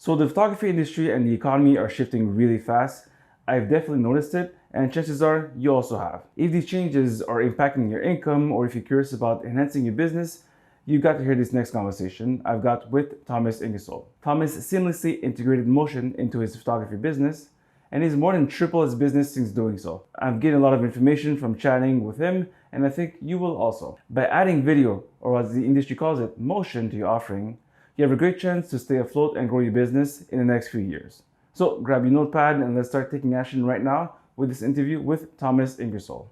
So the photography industry and the economy are shifting really fast. I've definitely noticed it, and chances are you also have. If these changes are impacting your income or if you're curious about enhancing your business, you got to hear this next conversation I've got with Thomas Ingersoll. Thomas seamlessly integrated motion into his photography business, and he's more than tripled his business since doing so. I've gained a lot of information from chatting with him, and I think you will also. By adding video, or as the industry calls it, motion to your offering, you have a great chance to stay afloat and grow your business in the next few years. So grab your notepad and let's start taking action right now with this interview with Thomas Ingersoll.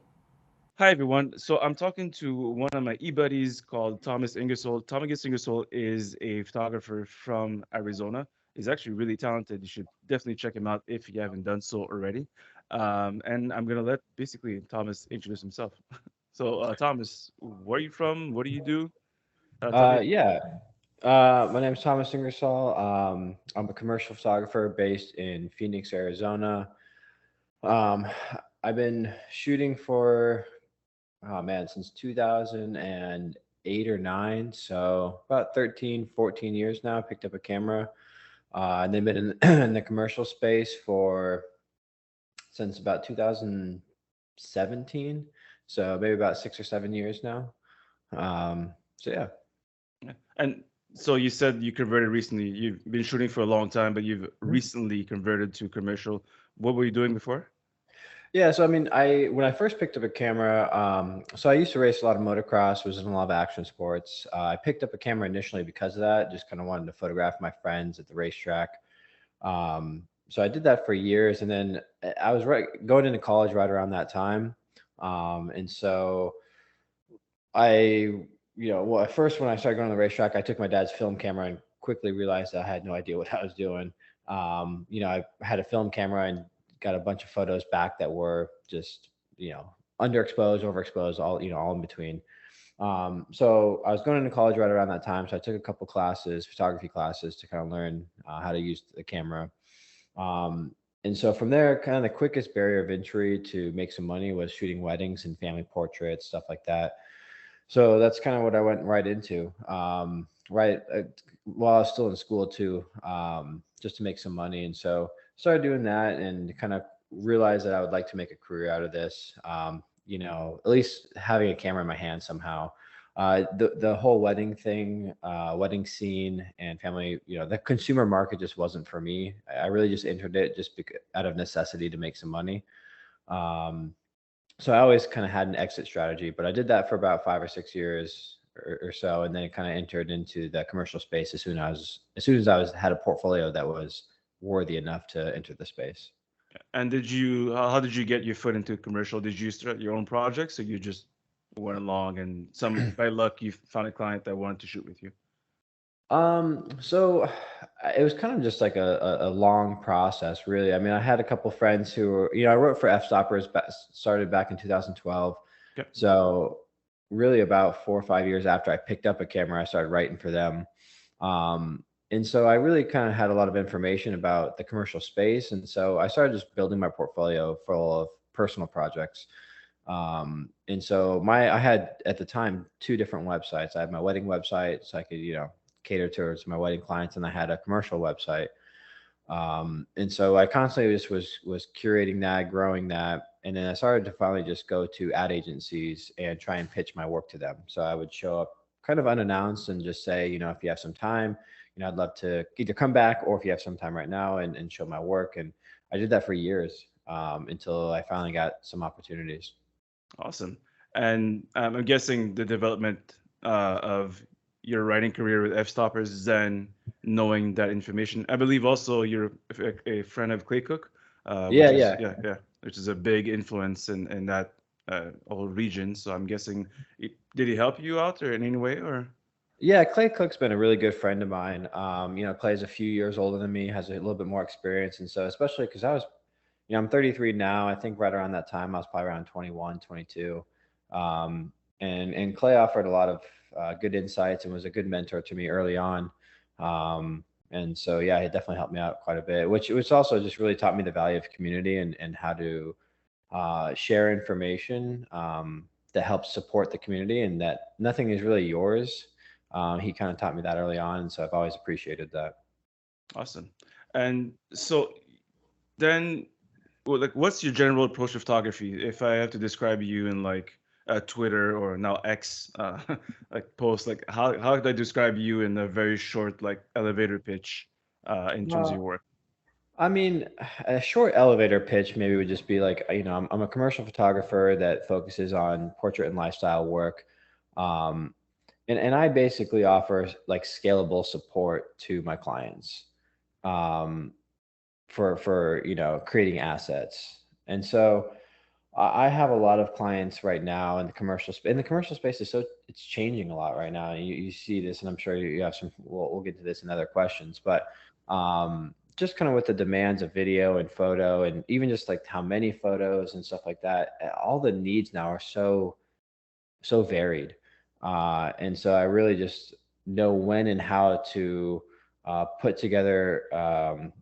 Hi, everyone. So I'm talking to one of my e-buddies called Thomas Ingersoll. Thomas Ingersoll is a photographer from Arizona. He's actually really talented. You should definitely check him out if you haven't done so already. And I'm going to let basically Thomas introduce himself. So, Thomas, where are you from? What do you do? Tell me. Yeah. My name is Thomas Ingersoll. I'm a commercial photographer based in Phoenix, Arizona. Um, I've been shooting for, oh man, since 2008 or 9. So about 13, 14 years now. I picked up a camera and then been in, in the commercial space for since about 2017. So maybe about 6 or 7 years now. So yeah. Yeah. And so you said you converted recently. You've been shooting for a long time, but you've recently converted to commercial. What were you doing before? Yeah, so I mean, I when I first picked up a camera, so I used to race a lot of motocross, was in a lot of action sports. I picked up a camera initially because of that, just kind of wanted to photograph my friends at the racetrack. So I did that for years, and then I was going into college right around that time, and so well, at first when I started going to the racetrack, I took my dad's film camera and quickly realized I had no idea what I was doing. I had a film camera and got a bunch of photos back that were just, underexposed, overexposed, all in between. So I was going into college right around that time. So I took a couple classes, photography classes, to kind of learn how to use the camera. Um, and so from there, kind of the quickest barrier of entry to make some money was shooting weddings and family portraits, stuff like that. So that's kind of what I went right into. Right while I was still in school too, just to make some money. And so started doing that and kind of realized that I would like to make a career out of this. At least having a camera in my hand somehow. The whole wedding thing, wedding scene and family, the consumer market just wasn't for me. I really just entered it just out of necessity to make some money. Um, so I always kind of had an exit strategy, but I did that for about 5 or 6 years or so, and then it kind of entered into the commercial space as soon as I had a portfolio that was worthy enough to enter the space. And how did you get your foot into commercial? Did you start your own projects or you just went along and some by luck you found a client that wanted to shoot with you? So it was kind of just like a long process, really. I mean, I had a couple friends who were, I wrote for F-Stoppers, started back in 2012. Okay. So really about 4 or 5 years after I picked up a camera, I started writing for them. And so I really kind of had a lot of information about the commercial space. And so I started just building my portfolio full of personal projects. And so I had at the time two different websites. I had my wedding website, so I could, cater towards my wedding clients, and I had a commercial website. And so I constantly just was curating that, growing that, and then I started to finally just go to ad agencies and try and pitch my work to them. So I would show up kind of unannounced and just say, if you have some time, I'd love to either come back, or if you have some time right now, and show my work. And I did that for years, until I finally got some opportunities. Awesome. And I'm guessing the development of your writing career with F-Stoppers is then knowing that information. I believe also you're a friend of Clay Cook, Yeah, which is yeah. which is a big influence in that whole region. So I'm guessing, did he help you out or in any way or? Yeah, Clay Cook's been a really good friend of mine. Clay's a few years older than me, has a little bit more experience. And so, especially because I'm 33 now. I think right around that time, I was probably around 21, 22. And Clay offered a lot of good insights and was a good mentor to me early on. And so, yeah, he definitely helped me out quite a bit, which also just really taught me the value of community and how to share information that helps support the community, and that nothing is really yours. He kind of taught me that early on, and so I've always appreciated that. Awesome. And so then, well, like, what's your general approach to photography? If I have to describe you in like Twitter or now X, like post, like how could I describe you in a very short like elevator pitch, in terms of your Well, work? I mean, a short elevator pitch maybe would just be like, I'm a commercial photographer that focuses on portrait and lifestyle work. Um, and I basically offer like scalable support to my clients. Um, for creating assets. And so I have a lot of clients right now in the commercial space. And the commercial space is it's changing a lot right now. You see this, and I'm sure you have some. We'll get to this in other questions, but just kind of with the demands of video and photo, and even just like how many photos and stuff like that. All the needs now are so varied. And so I really just know when and how to put together,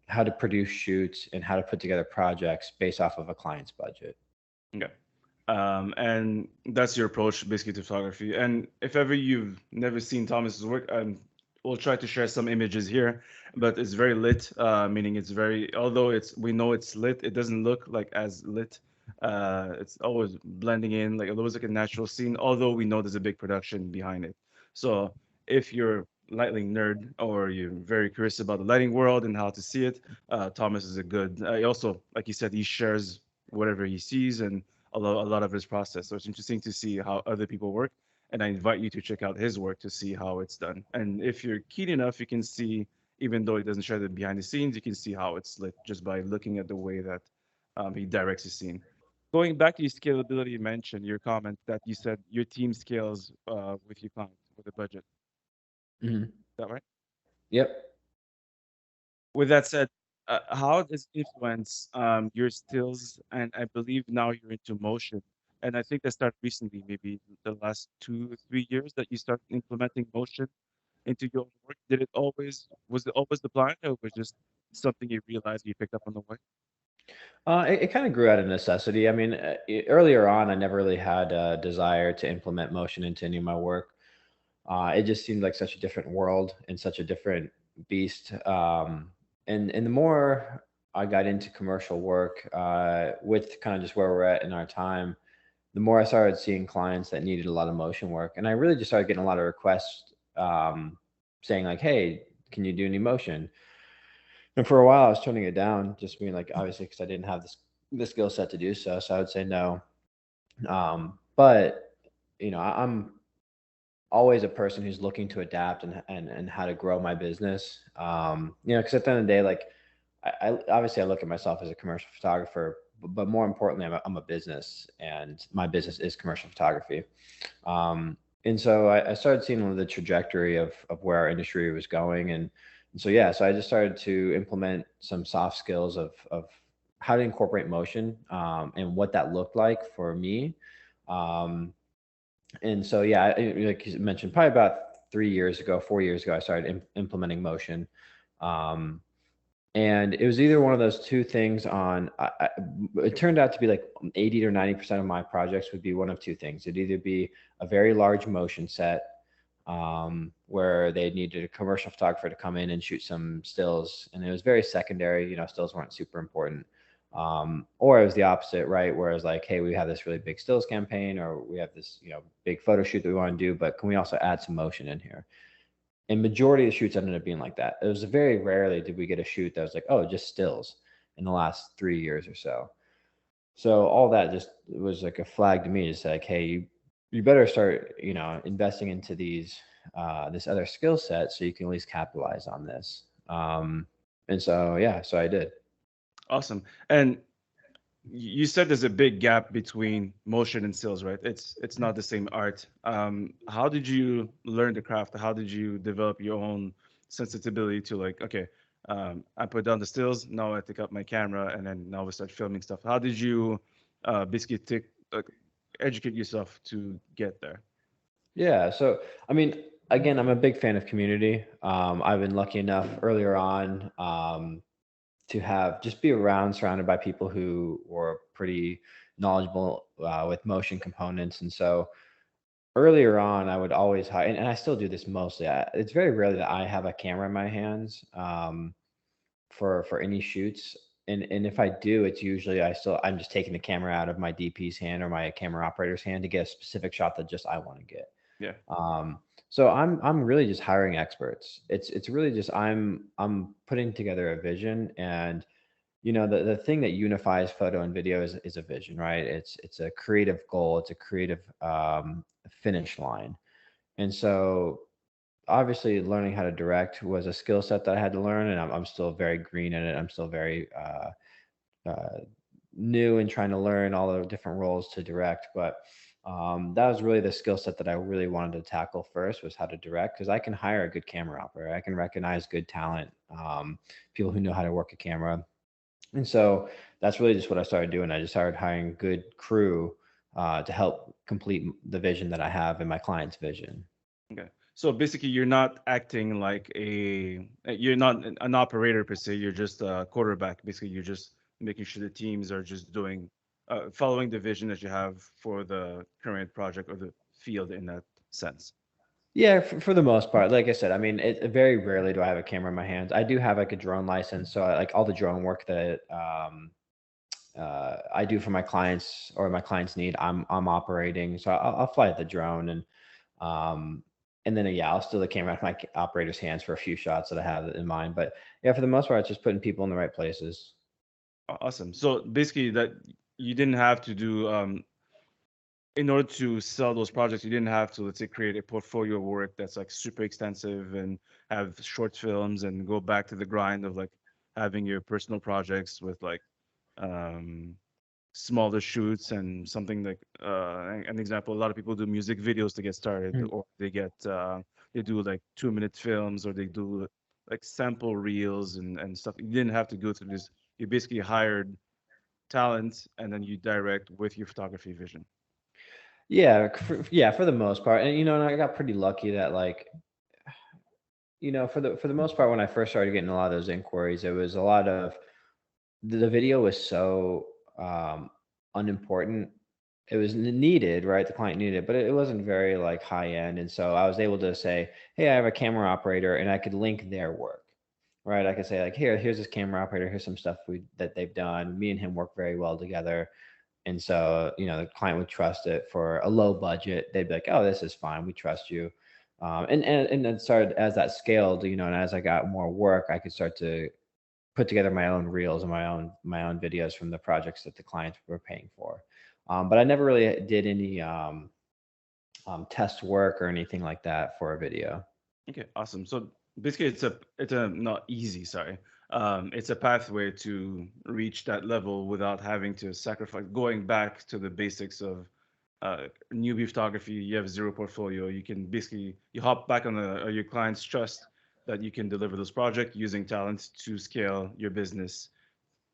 how to produce shoots and how to put together projects based off of a client's budget. Okay. And that's your approach basically to photography. And if ever you've never seen Thomas's work, we'll try to share some images here, but it's very lit, meaning it's very, although we know it's lit, it doesn't look like as lit. It's always blending in, like it looks like a natural scene, although we know there's a big production behind it. So if you're lighting nerd or you're very curious about the lighting world and how to see it, Thomas is a good, he also, like you said, he shares whatever he sees and a lot of his process. So it's interesting to see how other people work. And I invite you to check out his work to see how it's done. And if you're keen enough, you can see, even though he doesn't share the behind the scenes, you can see how it's lit just by looking at the way that he directs his scene. Going back to your scalability, you mentioned your comment that you said your team scales with your client, with the budget. Hmm. Is that right? Yep. With that said, how does influence your stills? And I believe now you're into motion. And I think that started recently, maybe the last 2, 3 years that you started implementing motion into your work. Was it always the plan, or was it just something you realized you picked up on the way? It kind of grew out of necessity. I mean, earlier on, I never really had a desire to implement motion into any of my work. It just seemed like such a different world and such a different beast. And the more I got into commercial work, with kind of just where we're at in our time, the more I started seeing clients that needed a lot of motion work, and I really just started getting a lot of requests, saying like, "Hey, can you do any motion?" And for a while, I was turning it down, just being like, obviously, because I didn't have the skill set to do so. So I would say no. But I'm always a person who's looking to adapt and how to grow my business. Because at the end of the day, like I obviously I look at myself as a commercial photographer, but more importantly, I'm a business, and my business is commercial photography. And so I started seeing the trajectory of where our industry was going, and so yeah, so I just started to implement some soft skills of how to incorporate motion, and what that looked like for me. Um, and so yeah, like you mentioned, probably about 3 years ago, 4 years ago, I started implementing motion. Um, and it was either one of those two things it turned out to be like 80 or 90% of my projects would be one of two things. It'd either be a very large motion set, where they needed a commercial photographer to come in and shoot some stills, and it was very secondary. Stills weren't super important. Or it was the opposite, right? Where it's like, hey, we have this really big stills campaign, or we have this big photo shoot that we want to do, but can we also add some motion in here? And majority of the shoots ended up being like that. It was very rarely did we get a shoot that was like, oh, just stills in the last 3 years or so. So all that just was like a flag to me, just like, hey, you better start, investing into this other skill set so you can at least capitalize on this. And so yeah, so I did. Awesome. And you said there's a big gap between motion and stills, right? It's not the same art. How did you learn the craft? How did you develop your own sensitivity to like, okay, I put down the stills, now I take up my camera, and then now we start filming stuff. How did you basically educate yourself to get there? Yeah. So, I mean, again, I'm a big fan of community. I've been lucky enough earlier on, to have just be around surrounded by people who were pretty knowledgeable, with motion components. And so earlier on, I would always hire, and I still do this mostly. It's very rarely that I have a camera in my hands. for any shoots. And if I do, it's usually I'm just taking the camera out of my DP's hand or my camera operator's hand to get a specific shot that just I want to get. Yeah. So I'm really just hiring experts. It's really just I'm putting together a vision. And the thing that unifies photo and video is a vision, right? It's a creative goal, it's a creative finish line. And so obviously learning how to direct was a skill set that I had to learn, and I'm still very green in it. I'm still very uh, new and trying to learn all the different roles to direct. But that was really the skill set that I really wanted to tackle first, was how to direct, because I can hire a good camera operator. I can recognize good talent, people who know how to work a camera. And so that's really just what I started doing. I just started hiring good crew to help complete the vision that I have and my client's vision. Okay. So basically, you're not acting like you're not an operator per se. You're just a quarterback. Basically, you're just making sure the teams are just doing, following the vision that you have for the current project or the field in that sense. Yeah, for the most part, like I said, I mean, very rarely do I have a camera in my hands. I do have like a drone license, so like all the drone work that I do for my clients or my clients need, I'm operating. So I'll fly the drone, um, and then yeah, I'll steal the camera out of my operator's hands for a few shots that I have in mind. But yeah, for the most part, it's just putting people in the right places. Awesome. So basically, that you didn't have to do in order to sell those projects, you didn't have to, let's say, create a portfolio of work that's like super extensive and have short films and go back to the grind of like having your personal projects with like um, smaller shoots and something like an example. A lot of people do music videos to get started, Mhm. or they do like 2 minute films, or they do like sample reels and stuff. You didn't have to go through this. You basically hired talent and then you direct with your photography vision. Yeah, yeah, for the most part, and and I got pretty lucky that like for the most part, when I first started getting a lot of those inquiries, it was a lot of the video was so unimportant. It was needed, right? The client needed it, but it wasn't very like high end. And so I was able to say, hey, I have a camera operator, and I could link their work, right? I could say like, here's this camera operator. Here's some stuff that they've done. Me and him work very well together. And so, the client would trust it for a low budget. They'd be like, oh, this is fine. We trust you. And then started as that scaled, and as I got more work, I could start to put together my own reels and my own videos from the projects that the clients were paying for. But I never really did any test work or anything like that for a video. Okay, awesome. So basically, it's a not easy, sorry. It's a pathway to reach that level without having to sacrifice going back to the basics of newbie photography. You have zero portfolio. You can basically you hop back on your client's trust that you can deliver this project using talent to scale your business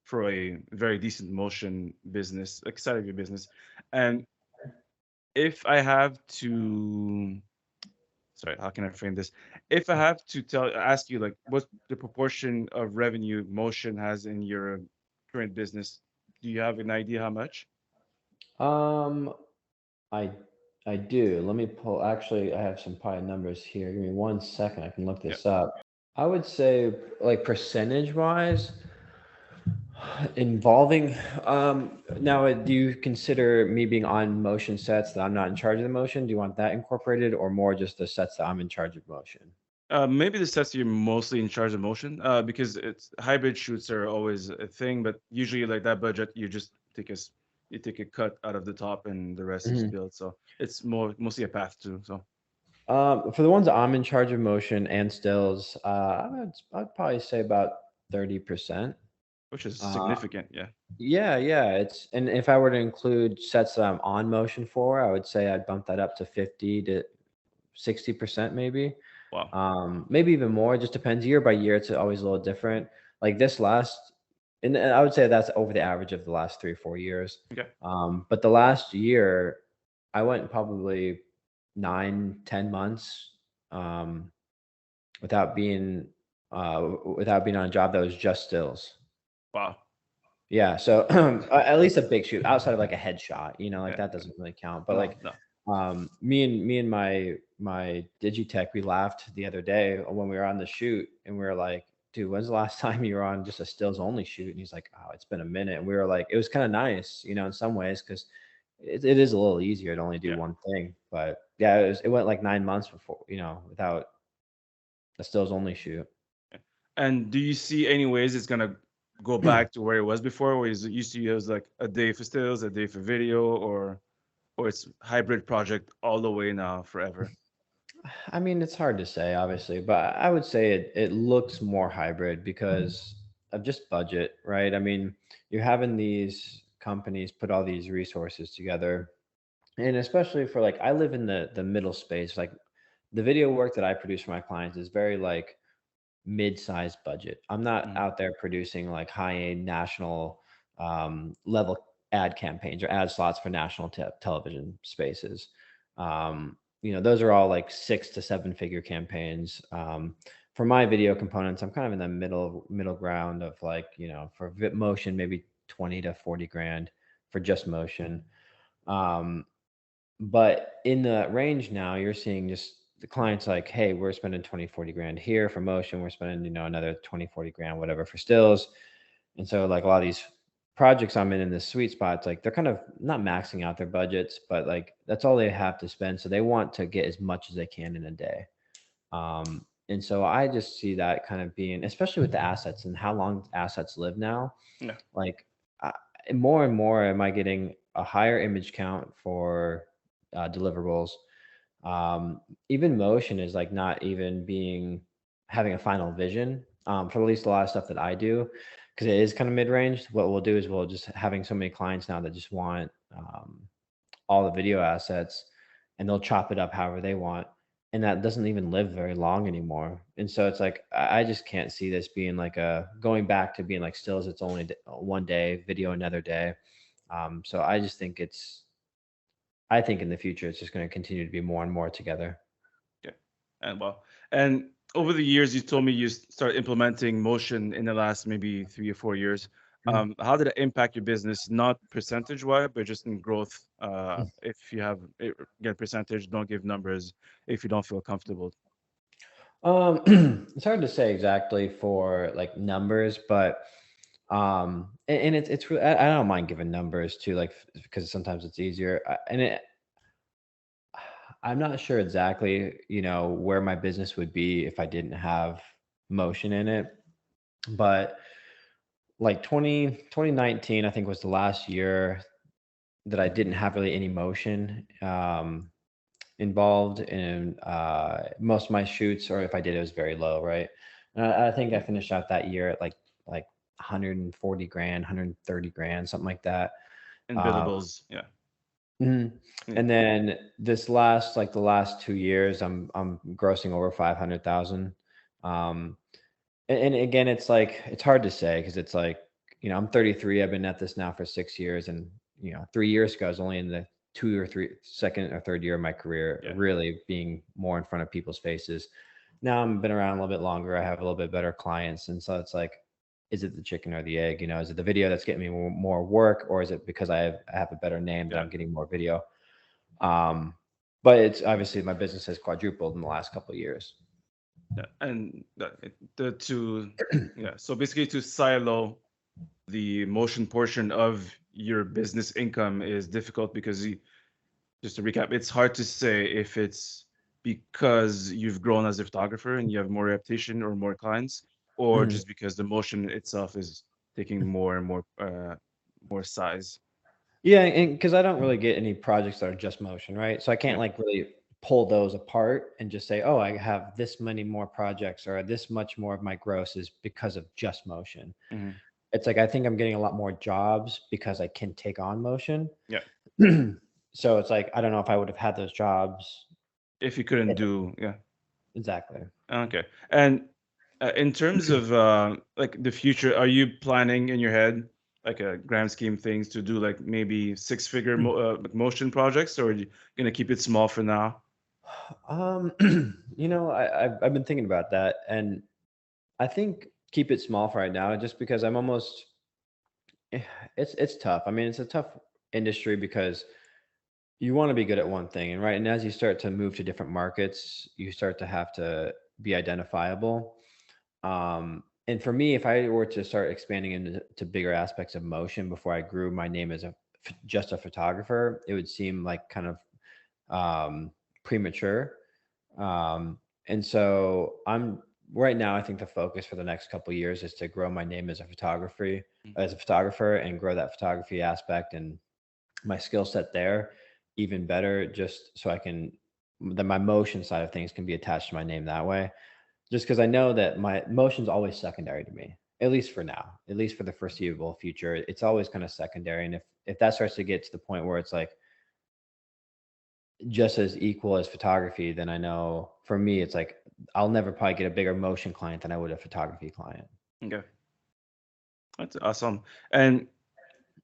for a very decent motion business, like side of your business. And if I have to sorry, how can I frame this? If I have to ask you, like, what the proportion of revenue motion has in your current business, do you have an idea how much? Um, I I do. Let me pull. Actually, I have some probably numbers here. Give me 1 second. I can look Yeah. this up. I would say, like percentage wise, involving. Now, do you consider me being on motion sets that I'm not in charge of the motion? Do you want that incorporated, or more just the sets that I'm in charge of motion? Maybe the sets you're mostly in charge of motion, because it's hybrid shoots are always a thing, but usually like that budget, you just you take a cut out of the top and the rest is Mhm. built. So it's mostly a path too. So For the ones that I'm in charge of motion and stills, I'd probably say about 30%. which is Uh, significant. Yeah. yeah, yeah. And if I were to include sets that I'm on motion for, I would say I'd bump that up to 50 to 60% maybe. Wow. Maybe even more. It just depends year by year. It's always a little different. Like this last, and I would say that's over the average of the last 3 or 4 years. Okay. But the last year, I went probably 9, 10 months um, without being without being on a job that was just stills. Wow. Yeah, so at least a big shoot outside of like a headshot, like Yeah. that doesn't really count. But No. like No. me and my Digitech, we laughed the other day when we were on the shoot, and we were like, dude, when's the last time you were on just a stills only shoot? And he's like, oh, it's been a minute. And we were like, it was kind of nice, in some ways, because it is a little easier to only do Yeah. one thing. But yeah, it went like 9 months before, without a stills only shoot. And do you see any ways it's gonna go back to where it was before, where it used to use like a day for stills, a day for video, or it's hybrid project all the way now forever? I mean, it's hard to say, obviously, but I would say it looks more hybrid because of just budget, right? I mean, you're having these companies put all these resources together, and especially for like I live in the middle space. Like the video work that I produce for my clients is very like mid-sized budget. I'm not Mm. out there producing like high-end national level ad campaigns or ad slots for national television spaces. Those are all like 6 to 7 figure campaigns. For my video components, I'm kind of in the middle ground of like, for motion, maybe 20 to 40 grand for just motion. Um, but in the range now, you're seeing just the clients like, hey, we're spending 20, 40 grand here for motion. We're spending, another 20, 40 grand, whatever for stills. And so like a lot of these projects I'm in this sweet spot, it's like they're kind of not maxing out their budgets, but like that's all they have to spend. So they want to get as much as they can in a day. And so I just see that kind of being, especially with the assets and how long assets live now, Yeah. like I, more and more am I getting a higher image count for deliverables. Even motion is like not even being having a final vision for at least a lot of stuff that I do because it is kind of mid range. What we'll do is we'll just having so many clients now that just want all the video assets and they'll chop it up however they want. And that doesn't even live very long anymore. And so it's like, I just can't see this being like going back to being like stills, it's only one day, video another day. So I think in the future, it's just going to continue to be more and more together. Yeah. And over the years, you told me you started implementing motion in the last maybe 3 or 4 years. Mhm. How did it impact your business? Not percentage wise, but just in growth. If you have get percentage, don't give numbers if you don't feel comfortable. It's hard to say exactly for like numbers, but and it's really, I don't mind giving numbers too, like because sometimes it's easier. I'm not sure exactly, where my business would be if I didn't have motion in it, but like 2019, I think was the last year that I didn't have really any motion involved in most of my shoots, or if I did, it was very low, right? And I think I finished out that year at like 140 grand, 130 grand, something like that. And Um, billables, yeah. mhm. Yeah. And then the last 2 years, I'm grossing over 500,000. Um, and again, it's like it's hard to say because it's like I'm 33. I've been at this now for 6 years, and 3 years ago I was only in the second or third year of my career, Yeah. really being more in front of people's faces. Now I've been around a little bit longer. I have a little bit better clients, and so it's like, is it the chicken or the egg? Is it the video that's getting me more work, or is it because I have a better name that Yeah. I'm getting more video? Um, but it's obviously my business has quadrupled in the last couple of years. Yeah. And yeah. So basically, to silo the motion portion of your business income is difficult because just to recap, it's hard to say if it's because you've grown as a photographer and you have more reputation or more clients, or Mhm. just because the motion itself is taking more and more size. Yeah, and because I don't really get any projects that are just motion, right? So I can't Yeah. like really pull those apart and just say, oh, I have this many more projects or this much more of my gross is because of just motion. Hmm. It's like I think I'm getting a lot more jobs because I can take on motion. Yeah. So it's like I don't know if I would have had those jobs. If you couldn't if- do, yeah. Exactly. Okay. And in terms of like the future, are you planning in your head like a grand scheme things to do like maybe six-figure motion projects, or are you gonna keep it small for now? Um, I've been thinking about that, and I think keep it small for right now, just because I'm almost. eh, it's tough. I mean, it's a tough industry because you want to be good at one thing, and right, and as you start to move to different markets, you start to have to be identifiable. And for me, if I were to start expanding into bigger aspects of motion before I grew my name as just a photographer, it would seem like kind of premature. And so I'm right now, I think the focus for the next couple of years is to grow my name as a photographer, and grow that photography aspect and my skill set there even better, just so I can that my motion side of things can be attached to my name that way. Just because I know that my motion's always secondary to me, at least for now, at least for the foreseeable future. It's always kind of secondary. And if that starts to get to the point where it's like just as equal as photography, then I know for me it's like I'll never probably get a bigger motion client than I would a photography client. Okay, that's awesome. And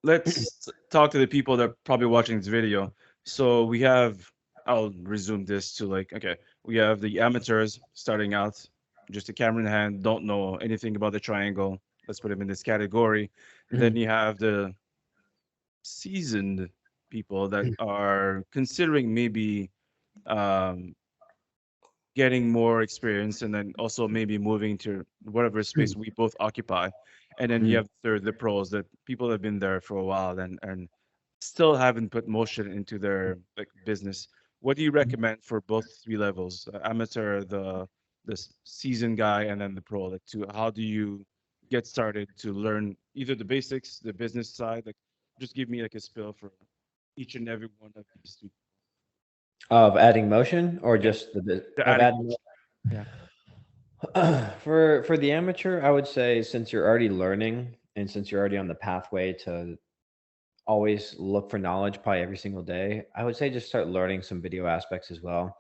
let's talk to the people that are probably watching this video. So we have, I'll resume this to like, okay, we have the amateurs starting out, just a camera in hand, don't know anything about the triangle. Let's put them in this category. Then Mhm. you have the seasoned people that are considering maybe um, getting more experience, and then also maybe moving to whatever space we both occupy. And then you Mhm. have third, the pros, that people have been there for a while and still haven't put motion into their like business. What do you recommend for both three levels? Amateur, the seasoned guy, and then the pro. Like, to how do you get started to learn either the basics, the business side? Like, just give me like a spill for each and every one of these two. Of adding motion, or Yeah, just the of adding adding motion. Yeah. for the amateur, I would say, since you're already learning and since you're already on the pathway to always look for knowledge probably every single day, I would say just start learning some video aspects as well.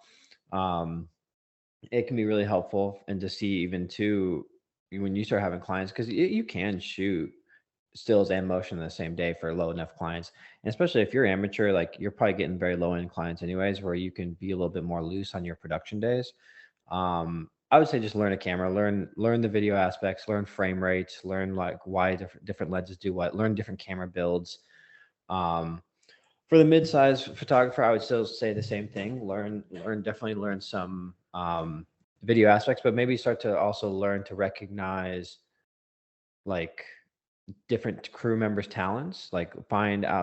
Um, it can be really helpful, and to see even too when you start having clients, because you can shoot stills and motion in the same day for low enough clients. And especially if you're amateur, like you're probably getting very low end clients anyways, where you can be a little bit more loose on your production days. I would say just learn a camera, learn the video aspects, learn frame rates, learn like why different lenses do what, learn different camera builds. Um, for the mid-size photographer, I would still say the same thing. Definitely learn some video aspects, but maybe start to also learn to recognize like different crew members' talents. Like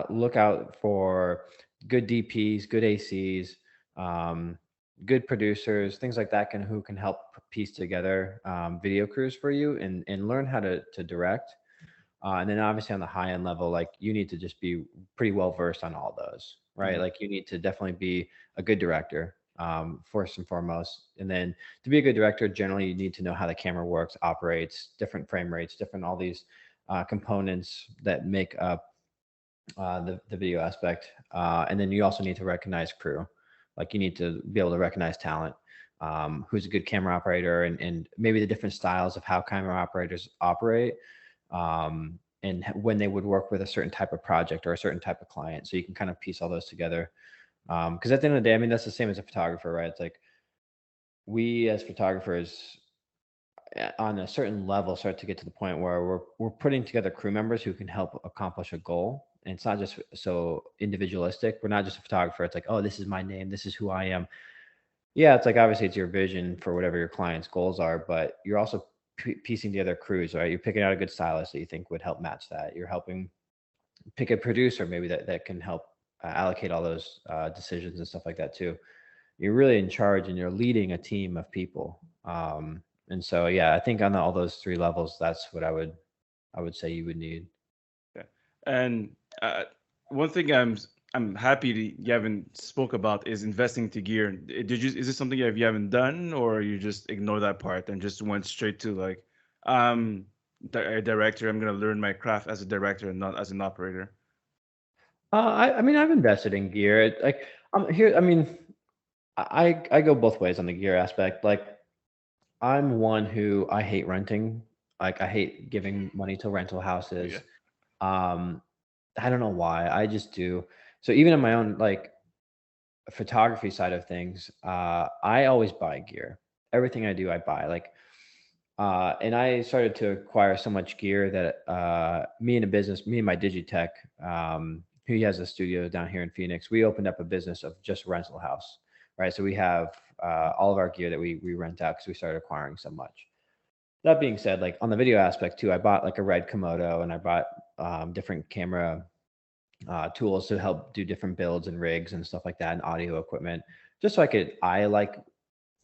look out for good DPs, good ACs, um, good producers, things like that, who can help piece together video crews for you, and learn how to direct. And then obviously on the high end level, like you need to just be pretty well versed on all those, right? Mhm. Like you need to definitely be a good director, first and foremost. And then to be a good director, generally you need to know how the camera works, operates, different frame rates, different all these components that make up the video aspect. And then you also need to recognize crew. Like you need to be able to recognize talent, who's a good camera operator, and maybe the different styles of how camera operators operate, and when they would work with a certain type of project or a certain type of client. So you can kind of piece all those together. Because at the end of the day, I mean, that's the same as a photographer, right? It's like we as photographers, on a certain level, start to get to the point where we're putting together crew members who can help accomplish a goal. And it's not just so individualistic. We're not just a photographer. It's like, oh, this is my name. This is who I am. Yeah, it's like obviously it's your vision for whatever your client's goals are, but you're also piecing together crews, right? You're picking out a good stylist that you think would help match that. You're helping pick a producer maybe that can help allocate all those decisions and stuff like that too. You're really in charge, and you're leading a team of people. And so yeah, I think on all those three levels, that's what I would say you would need. Yeah. And one thing I'm happy that you haven't spoke about is investing to gear. Is this something you haven't done, or you just ignore that part and just went straight to like, um, a director? I'm gonna learn my craft as a director and not as an operator. I mean, I've invested in gear. Like I'm here. I mean, I go both ways on the gear aspect. Like I'm one who I hate renting. Like I hate giving money to rental Yeah. houses. Um, I don't know why. I just do. So even in my own like photography side of things, I always buy gear. Everything I do, I buy. Like, and I started to acquire so much gear that me and my Digitech, he has a studio down here in Phoenix. We opened up a business of just rental house, right? So we have all of our gear that we rent out because we started acquiring so much. that being said, like on the video aspect too, I bought like a red Komodo, and I bought different camera tools to help do different builds and rigs and stuff like that, and audio equipment, just so I like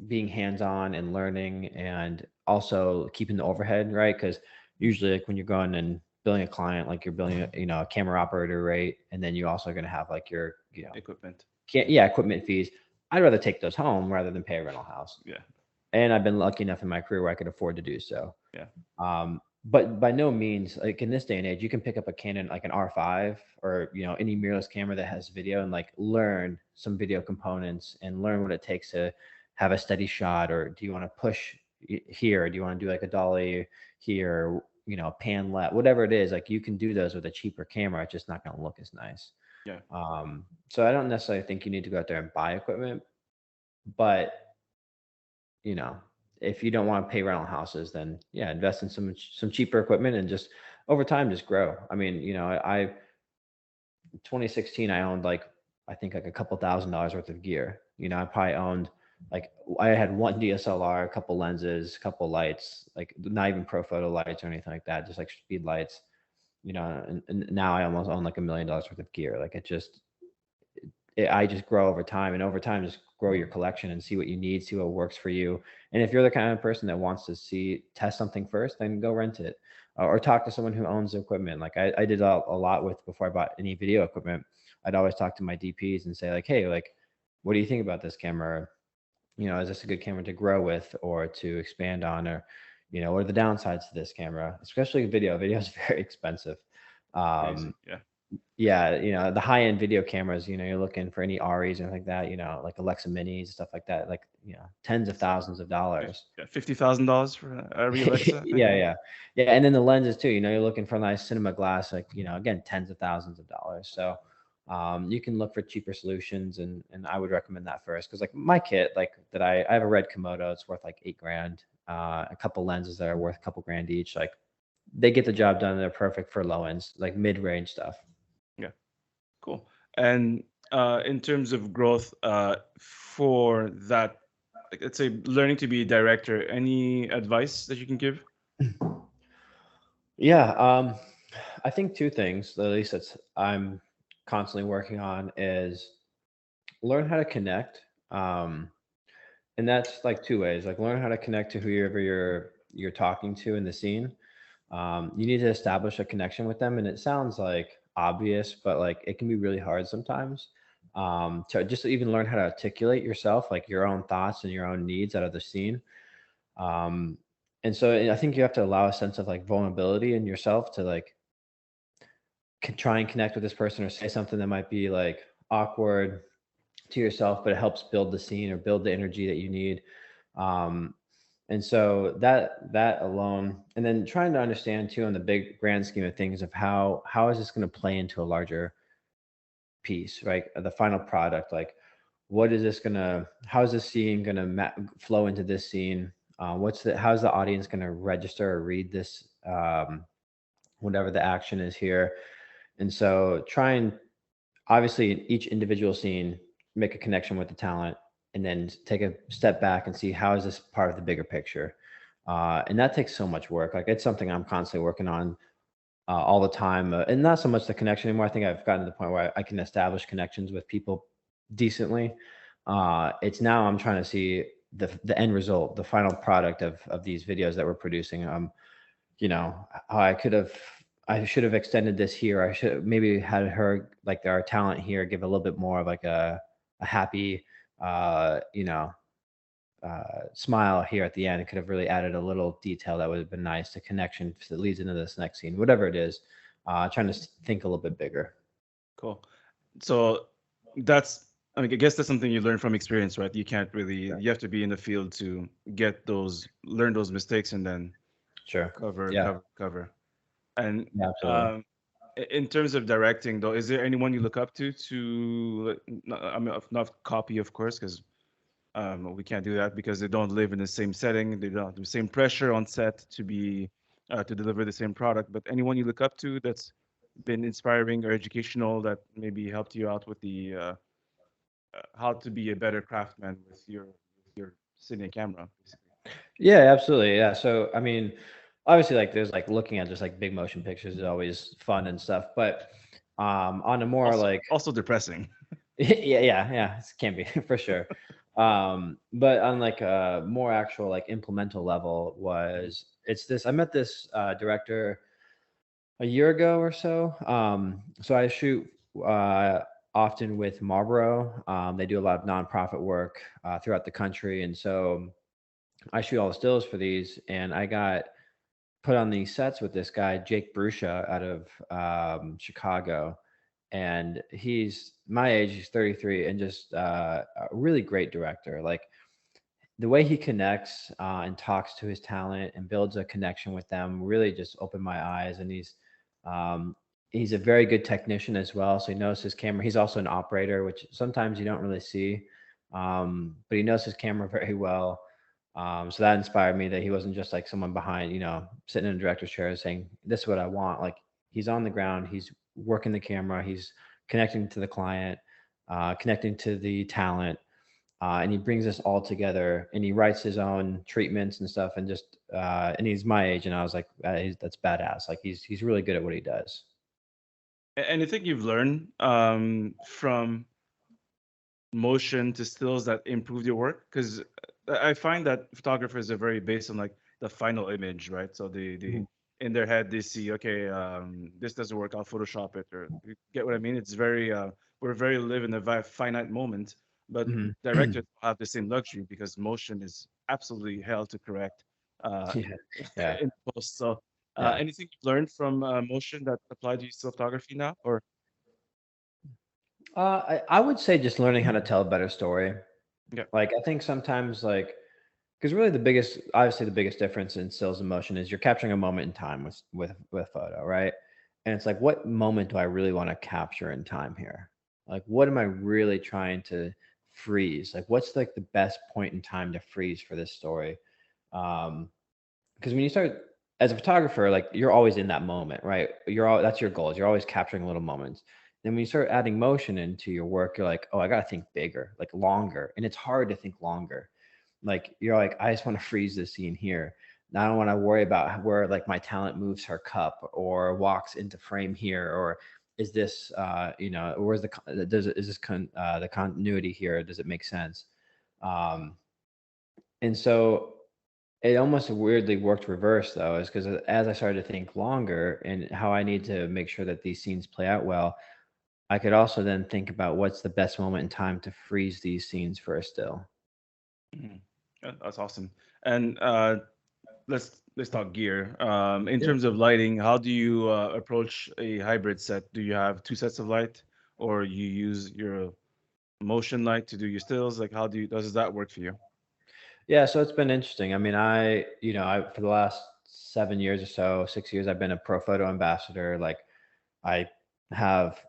being hands-on and learning, and also keeping the overhead right, because usually like when you're going and billing a client, like you're billing a camera operator rate, and then you also are going to have like your Equipment. yeah, equipment fees. I'd rather take those home rather than pay a rental house, Yeah. and I've been lucky enough in my career where I could afford to do so. Yeah. But by no means, like in this day and age, you can pick up a Canon, like an R5, or any mirrorless camera that has video, and like learn some video components and learn what it takes to have a steady shot. Or do you want to push here? Or do you want to do like a dolly here? Pan left, whatever it is. Like you can do those with a cheaper camera. It's just not going to look as nice. Yeah. So I don't necessarily think you need to go out there and buy equipment, but you know, if you don't want to pay rental houses, then yeah, invest in some cheaper equipment, and just over time just grow. I mean, 2016 I owned like, I think like a couple $1,000s worth of gear. I probably owned, like, I had one DSLR, a couple lenses, a couple lights, like not even pro photo lights or anything like that, just like speed lights. And now I almost own like $1 million worth of gear. Like I just grow over time, and over time just grow your collection and see what you need, see what works for you. And if you're the kind of person that wants to test something first, then go rent it, or talk to someone who owns the equipment. Like I did a lot with, before I bought any video equipment, I'd always talk to my DPs and say like, hey, like, what do you think about this camera? Is this a good camera to grow with or to expand on? Or, what are the downsides to this camera? Especially video. Video is very expensive. Crazy. Um, Yeah. yeah, the high end video cameras, you're looking for any REs or like that, like Alexa Minis, stuff like that, like, tens of thousands of dollars. Yeah, $50,000 for a Alexa, I think. Yeah. And then the lenses too, you're looking for a nice cinema glass, like, again, tens of thousands of dollars. So you can look for cheaper solutions, and I would recommend that first. Cause like my kit, like that I have a red Komodo, it's worth like 8 grand, a couple lenses that are worth a couple grand each. Like they get the job done. They're perfect for low ends, like mid-range stuff. Yeah. Cool. And in terms of growth, for that, like, let's say learning to be a director, any advice that you can give? Yeah, I think two things, at least that's I'm constantly working on, is learn how to connect. And that's like two ways. Like learn how to connect to whoever you're talking to in the scene. You need to establish a connection with them, and it sounds like obvious, but like it can be really hard sometimes. To just even learn how to articulate yourself, like your own thoughts and your own needs out of the scene. Um, and so I think you have to allow a sense of like vulnerability in yourself to like try and connect with this person, or say something that might be like awkward to yourself, but it helps build the scene or build the energy that you need. Um, and so that alone, and then trying to understand too, on the big grand scheme of things, of how is this going to play into a larger piece, right? The final product, like what is this gonna, how is this scene gonna flow into this scene? How's the audience gonna register or read this, whatever the action is here? And so try and, obviously, in each individual scene, make a connection with the talent, and then take a step back and see how is this part of the bigger picture. And that takes so much work. Like it's something I'm constantly working on all the time, and not so much the connection anymore. I think I've gotten to the point where I can establish connections with people decently. It's now I'm trying to see the end result, the final product of these videos that we're producing. How I should have extended this here. I should maybe had her, like our talent here, give a little bit more of like a happy, uh, you know, smile here at the end. It could have really added a little detail that would have been nice, the connection that leads into this next scene, whatever it is. Trying to think a little bit bigger. Cool. So that's, I mean, I guess that's something you learn from experience, right? You can't really, Sure. you have to be in the field to learn those mistakes, and then Sure. cover, Yeah. cover, cover. And Yeah, absolutely. um, in terms of directing, though, is there anyone you look up to, I mean, not copy, of course, because we can't do that because they don't live in the same setting. They don't have the same pressure on set to deliver the same product. But anyone you look up to that's been inspiring or educational, that maybe helped you out with the how to be a better craftsman with your cine camera, basically. Yeah, absolutely. Yeah. So, I mean, obviously, like, there's like looking at just like big motion pictures is always fun and stuff, but on a more Also, like, also depressing. yeah, it can be for sure. But on like a more actual like implemental level was it's this. I met this director a year ago or so. So I shoot uh, often with Marlboro. They do a lot of nonprofit work throughout the country, and so I shoot all the stills for these, and I got put on these sets with this guy, Jake Brusha, out of Chicago. And he's my age, he's 33, and just a really great director. Like the way he connects and talks to his talent and builds a connection with them really just opened my eyes. And um, he's a very good technician as well. So he knows his camera. He's also an operator, which sometimes you don't really see, but he knows his camera very well. So that inspired me that he wasn't just like someone behind, sitting in a director's chair saying, "This is what I want." Like he's on the ground, he's working the camera, he's connecting to the client, connecting to the talent, and he brings us all together. And he writes his own treatments and stuff, and just and he's my age, and I was like, "That's badass." Like he's really good at what he does. Anything you've learned from motion to stills that improve your work? Because I find that photographers are very based on like the final image, right? So they Mhm. in their head they see, okay, this doesn't work, I'll Photoshop it, or you get what I mean? It's very we're very live in a finite moment, but Mhm. directors have the same luxury because motion is absolutely hell to correct uh, Yeah, yeah, in post. So yeah. anything you've learned from motion that applied to your still photography now, or I would say just learning how to tell a better story. yeah, Like I think sometimes like because really obviously the biggest difference in stills and motion is you're capturing a moment in time with photo, right? And it's like, what moment do I really want to capture in time here? Like, what am I really trying to freeze? Like, what's like the best point in time to freeze for this story? Um, because when you start as a photographer, like you're always in that moment, right? That's your goals. You're always capturing little moments. Then when you start adding motion into your work, you're like, oh, I gotta think bigger, like longer. And it's hard to think longer. Like you're like, I just want to freeze this scene here. Now I don't want to worry about where like my talent moves her cup or walks into frame here, or is this where's the continuity here? Does it make sense? Um, and so it almost weirdly worked reverse though, is because as I started to think longer and how I need to make sure that these scenes play out well, I could also then think about what's the best moment in time to freeze these scenes for a still. mhm. Yeah, that's awesome. And let's talk gear. In Yeah. terms of lighting, how do you approach a hybrid set? Do you have two sets of light, or you use your motion light to do your stills? Like, how does that work for you? Yeah, so it's been interesting. I mean, I for the last 7 years or so, 6 years, I've been a pro photo ambassador. Like, I have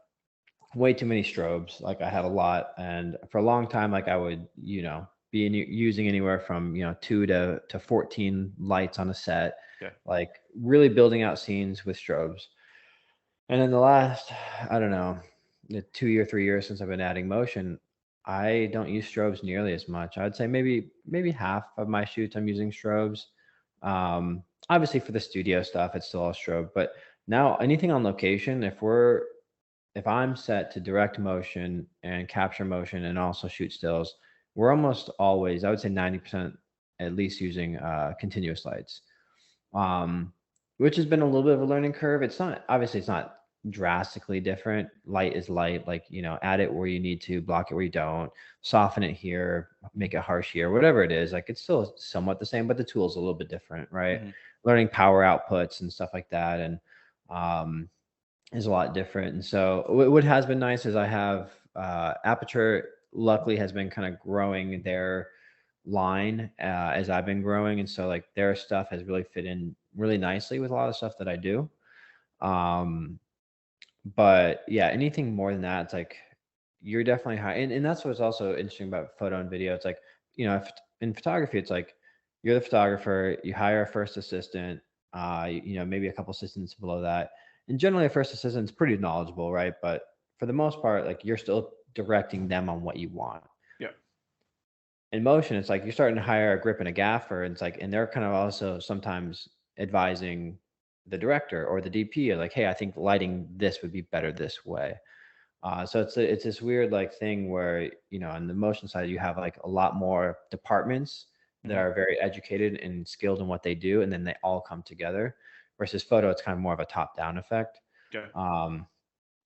way too many strobes. Like, I have a lot, and for a long time, like I would, be using anywhere from 2 to 14 lights on a set, Yeah. like really building out scenes with strobes. And in the last, I don't know, the 2 year, 3 years since I've been adding motion, I don't use strobes nearly as much. I'd say maybe half of my shoots I'm using strobes. Obviously for the studio stuff, it's still all strobe. But now anything on location, if I'm set to direct motion and capture motion and also shoot stills, we're almost always, I would say 90% at least using continuous lights, um, which has been a little bit of a learning curve. It's not drastically different. Light is light, like, add it where you need to, block it where you don't, soften it here, make it harsh here, whatever it is. Like it's still somewhat the same, but the tool's a little bit different, right? Hmm. Learning power outputs and stuff like that. And, um, is a lot different. And so what has been nice is I have Aperture luckily has been kind of growing their line as I've been growing. And so like their stuff has really fit in really nicely with a lot of stuff that I do. Um, but yeah, anything more than that, it's like you're definitely high. And that's what's also interesting about photo and video. It's like, if in photography, it's like you're the photographer, you hire a first assistant, maybe a couple assistants below that. And generally a first assistant's pretty knowledgeable, right? But for the most part, like you're still directing them on what you want. Yeah. in motion, it's like you're starting to hire a grip and a gaffer, and it's like, and they're kind of also sometimes advising the director or the DP, like, hey, I think lighting this would be better this way. So it's this weird like thing where, on the motion side you have like a lot more departments that Mhm. are very educated and skilled in what they do, and then they all come together. Versus photo, it's kind of more of a top down effect. Okay. Um,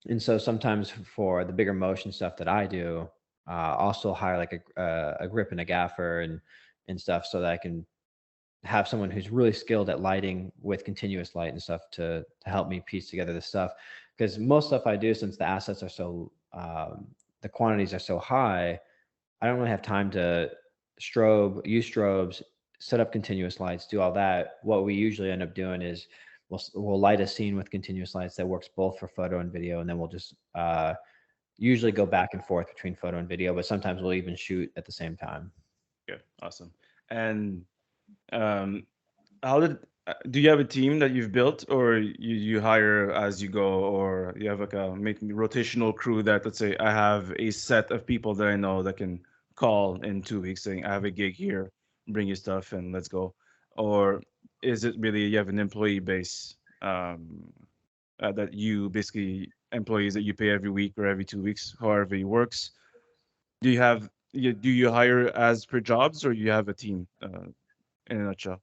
and so sometimes for the bigger motion stuff that I do, also hire like a grip and a gaffer and stuff, so that I can have someone who's really skilled at lighting with continuous light and stuff to help me piece together this stuff. Because most stuff I do, since the assets are so the quantities are so high, I don't really have time to use strobes, set up continuous lights, do all that. What we usually end up doing is we'll light a scene with continuous lights that works both for photo and video, and then we'll just usually go back and forth between photo and video, but sometimes we'll even shoot at the same time. Good. Awesome. And um, how did do you have a team that you've built, or you hire as you go, or you have like a maybe rotational crew that, let's say, I have a set of people that I know that can call in 2 weeks saying I have a gig here, bring your stuff and let's go, or is it really you have an employee base that you basically employees that you pay every week or every 2 weeks, however it works? Do you hire as per jobs, or you have a team in a nutshell?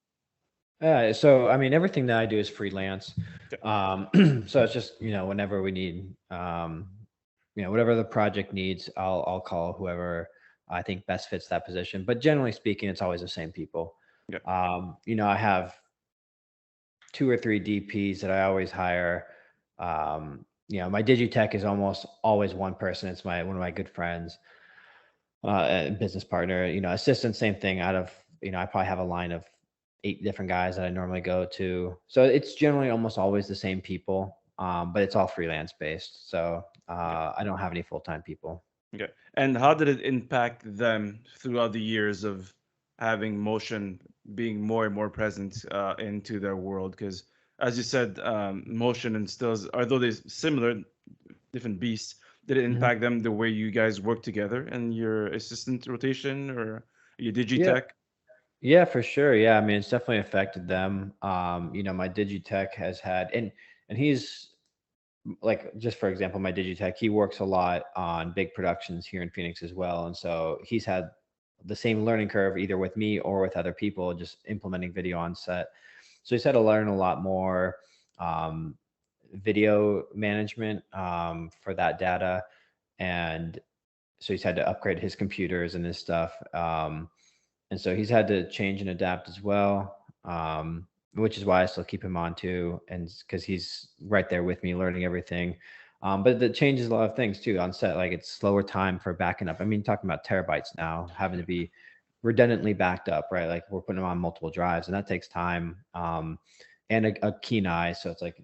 Yeah, so I mean, everything that I do is freelance. Okay. So it's just, whenever we need, whatever the project needs, I'll call whoever I think best fits that position. But generally speaking, it's always the same people. Yeah. I have two or three DPs that I always hire. My Digitech is almost always one person. It's one of my good friends, business partner. Assistant, same thing. Out of, I probably have a line of 8 different guys that I normally go to. So it's generally almost always the same people, but it's all freelance based. So Okay. I don't have any full time people. Okay. And how did it impact them throughout the years of having motion being more and more present into their world? Because, as you said, motion and stills, although they're similar, different beasts, did it Mhm. impact them the way you guys work together and your assistant rotation or your Yeah. digitech? Yeah, for sure. Yeah, I mean, it's definitely affected them. My Digitech has had, and he's like, just for example, my Digitech, he works a lot on big productions here in Phoenix as well, and so he's had the same learning curve either with me or with other people, just implementing video on set. So he's had to learn a lot more um, video management for that data, and so he's had to upgrade his computers and his stuff. And so he's had to change and adapt as well, which is why I still keep him on too, and because he's right there with me learning everything. But that changes a lot of things too on set. Like, it's slower time for backing up. I mean, talking about terabytes now, having to Yeah. be redundantly backed up, right? Like, we're putting them on multiple drives, and that takes time, and a keen eye. So it's like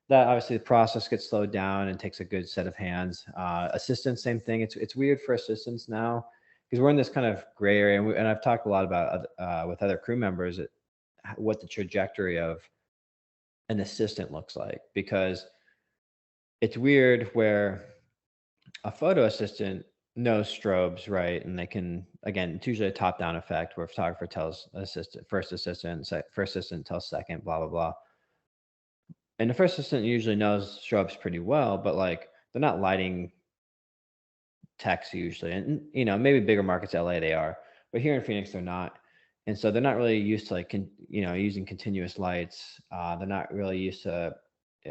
that. Obviously, the process gets slowed down and takes a good set of hands. Assistants, same thing. It's weird for assistants now because we're in this kind of gray area, and I've talked a lot about with other crew members what the trajectory of an assistant looks like, because it's weird where a photo assistant knows strobes, right? And they can, again, it's usually a top down effect where a photographer tells assistant, first assistant tells second, blah, blah, blah. And the first assistant usually knows strobes pretty well, but like, they're not lighting techs usually. And, maybe bigger markets, LA, they are, but here in Phoenix, they're not. And so they're not really used to like, using continuous lights. They're not really used to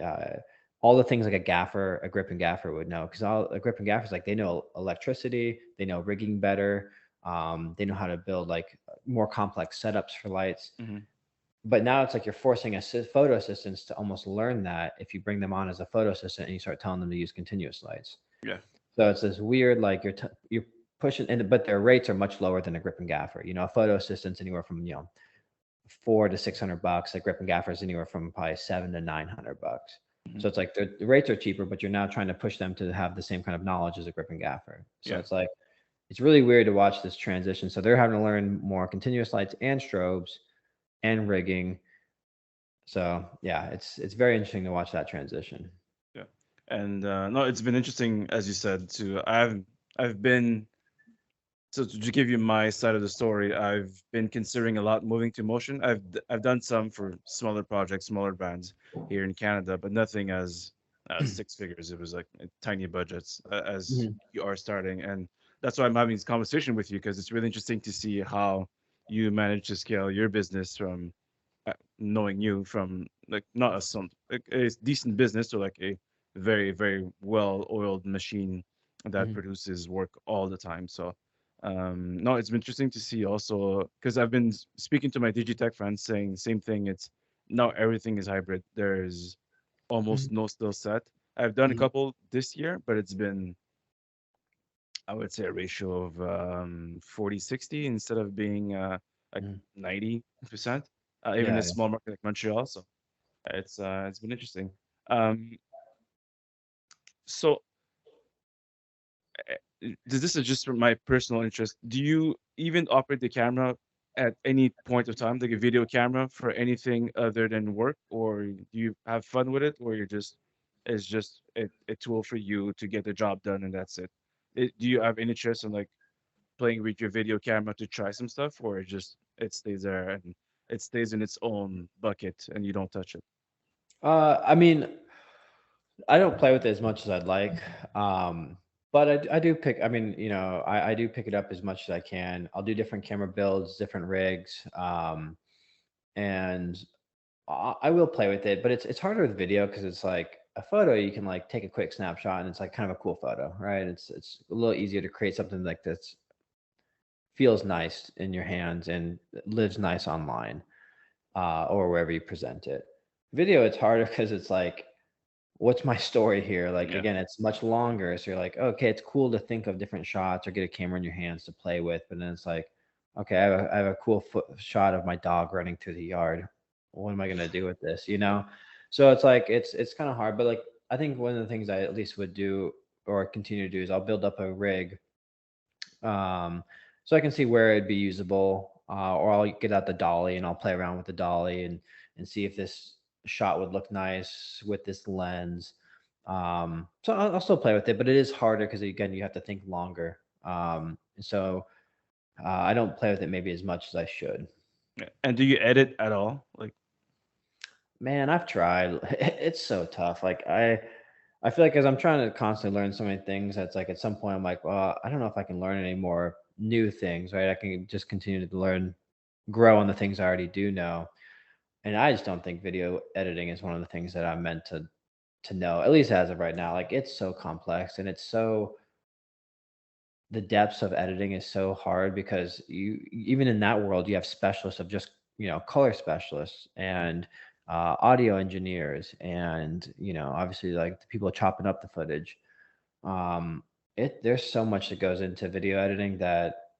uh, all the things like a grip and gaffer would know. Cause all a grip and gaffer is like, they know electricity, they know rigging better. They know how to build like more complex setups for lights. Hmm. But now it's like you're forcing photo assistants to almost learn that if you bring them on as a photo assistant and you start telling them to use continuous lights. Yeah. So it's this weird, like, you're pushing, but their rates are much lower than a grip and gaffer. A photo assistant's anywhere from, 400 to 600 bucks. A grip and gaffer is anywhere from probably 700 to 900 bucks. Hmm. So it's like the rates are cheaper, but you're now trying to push them to have the same kind of knowledge as a grip and gaffer. So Yeah. it's like it's really weird to watch this transition. So they're having to learn more continuous lights and strobes and rigging. So yeah, it's very interesting to watch that transition. Yeah. And no, it's been interesting, as you said, to I've been So to give you my side of the story, I've been considering a lot moving to motion. I've done some for smaller projects, smaller bands here in Canada, but nothing as six figures. It was like tiny budgets as Mhm, you are starting, and that's why I'm having this conversation with you because it's really interesting to see how you manage to scale your business from knowing you from like not a some like a decent business to like a very well-oiled machine that mhm, produces work all the time. So no, it's been interesting to see also because I've been speaking to my Digitech friends saying the same thing. It's now everything is hybrid. There's almost mhm, no still set. I've done a mhm, couple this year, but it's been I would say a ratio of 40/60 instead of being like mhm. 90%, even in Yeah, a small market like Montreal. So it's been interesting. Um, so this is just from my personal interest. Do you even operate the camera at any point of time, like a video camera, for anything other than work, or do you have fun with it, or you're just it's just a tool for you to get the job done and that's it? Do you have any interest in like playing with your video camera to try some stuff, or it stays there and it stays in its own bucket and you don't touch it? I mean, I don't play with it as much as I'd like. But I do pick, I mean, I do pick it up as much as I can. I'll do different camera builds, different rigs. And I will play with it, but it's harder with video because it's like a photo, you can like take a quick snapshot and it's like kind of a cool photo, right? It's a little easier to create something like this feels nice in your hands and lives nice online, or wherever you present it. Video, it's harder because it's like, what's my story here? Like Yeah. again, it's much longer. So you're like, okay, it's cool to think of different shots or get a camera in your hands to play with, but then it's like, okay, I have a cool shot of my dog running through the yard. What am I gonna do with this? So it's like it's kind of hard, but like I think one of the things I at least would do or continue to do is I'll build up a rig, so I can see where it'd be usable, or I'll get out the dolly and I'll play around with the dolly and see if this shot would look nice with this lens. So I'll still play with it, but it is harder because again you have to think longer. So I don't play with it maybe as much as I should. Yeah. And do you edit at all? Like, Man, I've tried. It's so tough. Like I feel like as I'm trying to constantly learn so many things, that's like at some point I'm like, well, I don't know if I can learn any more new things, right? I can just continue to learn, grow on the things I already do know. And I just don't think video editing is one of the things that I'm meant to know, at least as of right now. Like it's so complex and it's so the depths of editing is so hard because you even in that world you have specialists of just color specialists and audio engineers and obviously like the people chopping up the footage. It There's so much that goes into video editing that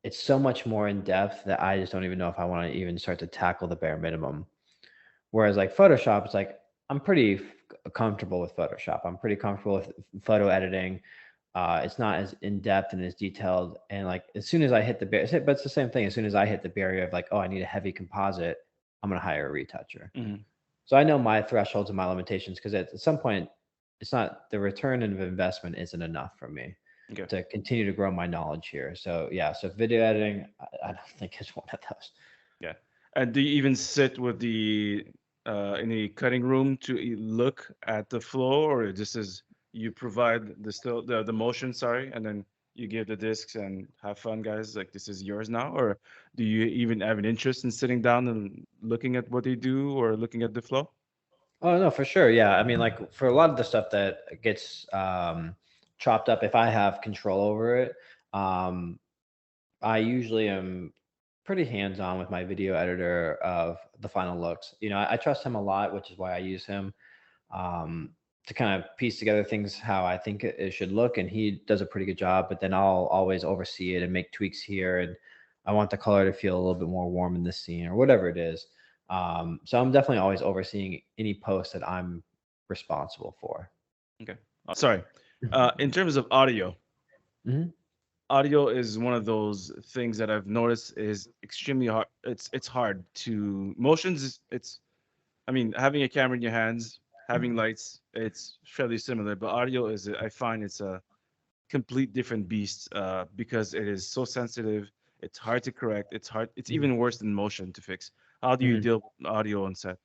it's so much more in depth that I just don't even know if I want to even start to tackle the bare minimum. Whereas like Photoshop, it's like I'm pretty comfortable with Photoshop. I'm pretty comfortable with photo editing. It's not as in depth and as detailed. And like as soon as I hit the barrier, but it's the same thing. As soon as I hit the barrier of like, oh, I need a heavy composite, I'm gonna hire a retoucher. mhm, So I know my thresholds and my limitations because at some point, it's not the return of investment isn't enough for me okay, to continue to grow my knowledge here. So yeah, so video editing, I don't think is one of those. yeah. And do you even sit with the in the cutting room to look at the flow, or this is you provide the motion, sorry, and then you give the discs and have fun, guys. Like this is yours now, or do you even have an interest in sitting down and looking at what they do or looking at the flow? Oh no, for sure. Yeah. I mean, like for a lot of the stuff that gets chopped up, if I have control over it, um, I usually am pretty hands-on with my video editor of the final looks. I trust him a lot, which is why I use him to kind of piece together things how I think it should look, and he does a pretty good job. But then I'll always oversee it and make tweaks here, and I want the color to feel a little bit more warm in this scene or whatever it is. So I'm definitely always overseeing any post that I'm responsible for. Okay. Sorry. In terms of audio, Mhm. audio is one of those things that I've noticed is extremely hard. It's hard to motions. It's I mean having a camera in your hands, having lights. It's fairly similar, but audio is I find it's a complete different beast because it is so sensitive. It's hard to correct. It's hard. It's even worse than motion to fix. How do you Mhm. deal with audio on set?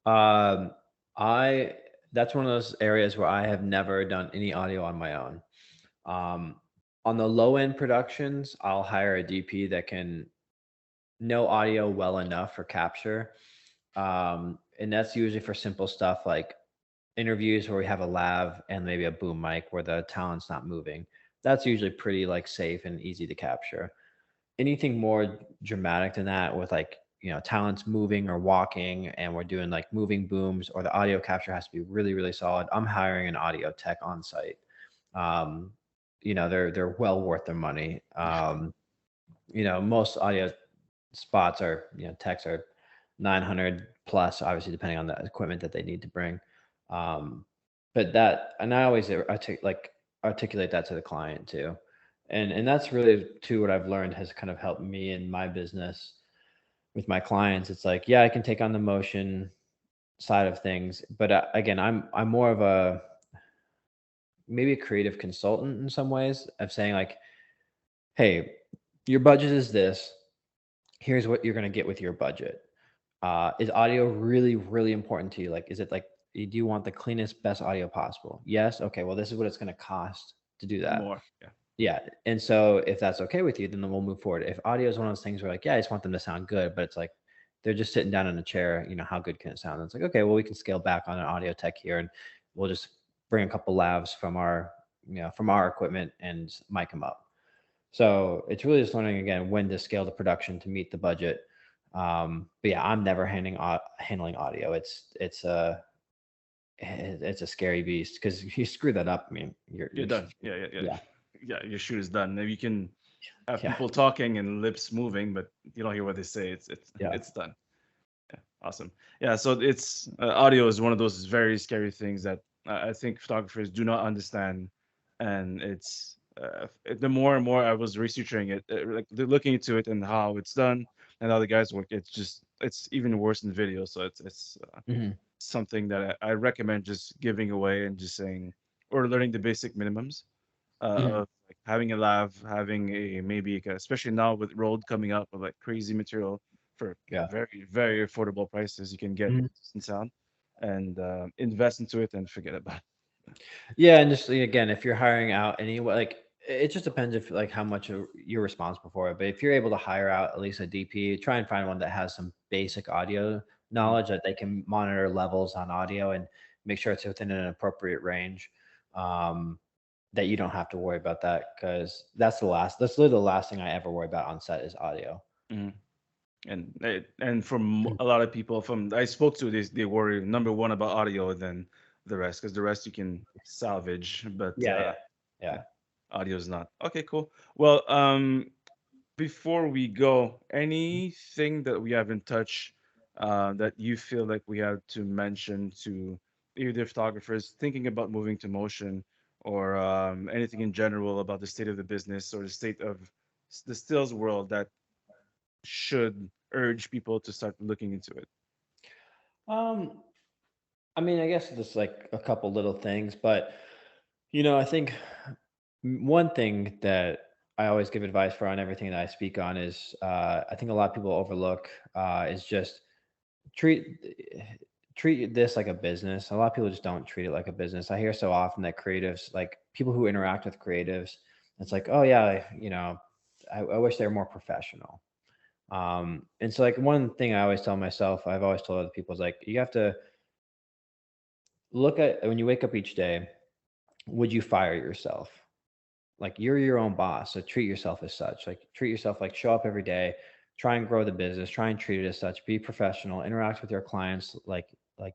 Um, I That's one of those areas where I have never done any audio on my own. Um, on the low end productions, I'll hire a DP that can know audio well enough for capture. And that's usually for simple stuff like interviews where we have a lav and maybe a boom mic where the talent's not moving. That's usually pretty like safe and easy to capture. Anything more dramatic than that with like, talents moving or walking and we're doing like moving booms or the audio capture has to be really, really solid. I'm hiring an audio tech on site. Um, they're well worth their money. Most audio spots are, techs are 900 plus, obviously, depending on the equipment that they need to bring. Um, but that, and I always articulate that to the client too. And that's really too what I've learned has kind of helped me in my business with my clients. It's like, yeah, I can take on the motion side of things, but again, I'm more of a maybe a creative consultant in some ways of saying like, hey, your budget is this. Here's what you're going to get with your budget. Is audio really, really important to you? Like, is it like, do you want the cleanest, best audio possible? Yes. Okay. Well, this is what it's going to cost to do that. More, yeah. Yeah. And so if that's okay with you, then we'll move forward. If audio is one of those things where like, yeah, I just want them to sound good, but it's like they're just sitting down in a chair, how good can it sound? And it's like, okay, well, we can scale back on an audio tech here and we'll just bring a couple lavs from our equipment and mic them up. So it's really just learning again when to scale the production to meet the budget. But yeah, I'm never handling audio. It's a scary beast because you screw that up. I mean, You're you're done. Yeah, yeah, yeah. yeah, Yeah, your shoot is done. Now you can have yeah, people talking and lips moving, but you don't hear what they say. It's yeah. it's done. Yeah, awesome. Yeah, so it's audio is one of those very scary things that I think photographers do not understand, and it's the more and more I was researching it, like looking into it and how it's done and how the guys work, it's even worse than video. So it's Hmm. something that I recommend just giving away and just saying or learning the basic minimums Hmm. of like having a lab, having a maybe like, especially now with Rode coming up with like crazy material for Yeah. very very affordable prices, you can get Mhm. decent sound and invest into it and forget about it. Yeah, and just again, if you're hiring out anyway, like it just depends if like how much you're responsible for it. But if you're able to hire out at least a DP, try and find one that has some basic audio Mhm. knowledge that they can monitor levels on audio and make sure it's within an appropriate range. Um, that you don't have to worry about that because that's literally the last thing I ever worry about on set is audio. Mhm. And from a lot of people from I spoke to, they worry number one about audio than the rest because the rest you can salvage, but Yeah, yeah, yeah. yeah, audio is not. Okay, cool. Well, before we go, anything that we haven't touched that you feel like we have to mention to either photographers thinking about moving to motion or anything in general about the state of the business or the state of the stills world that should urge people to start looking into it? Um, I mean, I guess just like a couple little things, but I think one thing that I always give advice for on everything that I speak on is I think a lot of people overlook is just treat treat this like a business. A lot of people just don't treat it like a business. I hear so often that creatives, like people who interact with creatives, it's like, oh yeah, I wish they were more professional. And so like one thing I always tell myself, I've always told other people is like, you have to look at when you wake up each day, would you fire yourself? Like you're your own boss, so treat yourself as such. Like treat yourself like show up every day, try and grow the business, try and treat it as such, be professional, interact with your clients like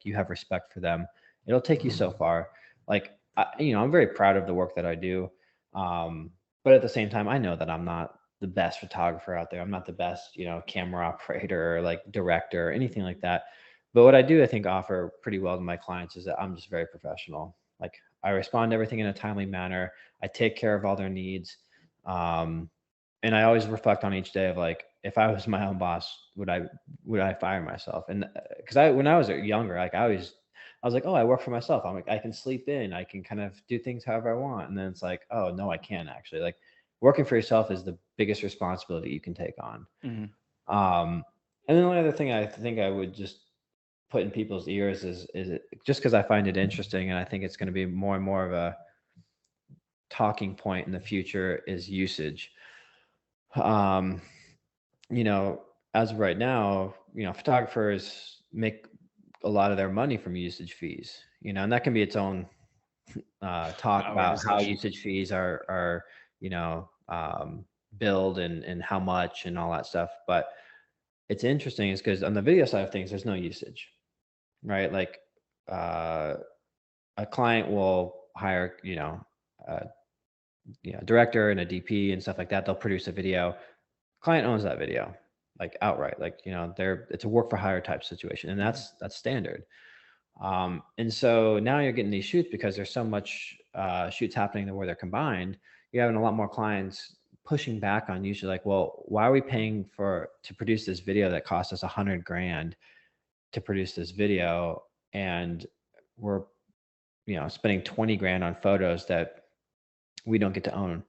you have respect for them. It'll take you so far. Like I'm very proud of the work that I do. But at the same time, I know that I'm not the best photographer out there. I'm not the best, camera operator or like director or anything like that. But what I do, I think, offer pretty well to my clients is that I'm just very professional. Like I respond to everything in a timely manner. I take care of all their needs. Um, and I always reflect on each day of like, if I was my own boss, would I fire myself? And because when I was younger, like I was like, oh, I work for myself. I'm like, I can sleep in, I can kind of do things however I want. And then it's like, oh no, I can't actually. Like working for yourself is the biggest responsibility you can take on. Mhm. Um, and then the only other thing I think I would just put in people's ears is it, just because I find it interesting, and I think it's going to be more and more of a talking point in the future, is usage. Um, you know, as of right now, photographers make a lot of their money from usage fees. And that can be its own talk Our about how discussion. usage fees are billed and how much and all that stuff. But it's interesting is because on the video side of things, there's no usage, right? Like uh, a client will hire, a director and a DP and stuff like that. They'll produce a video. Client owns that video, like outright. Like it's a work for hire type situation, and Mhm. that's standard. And so now you're getting these shoots because there's so much shoots happening where they're combined. You're having a lot more clients pushing back on usually like, well, why are we paying to produce this video that cost us 100 grand to produce this video, and we're spending 20 grand on photos that we don't get to own.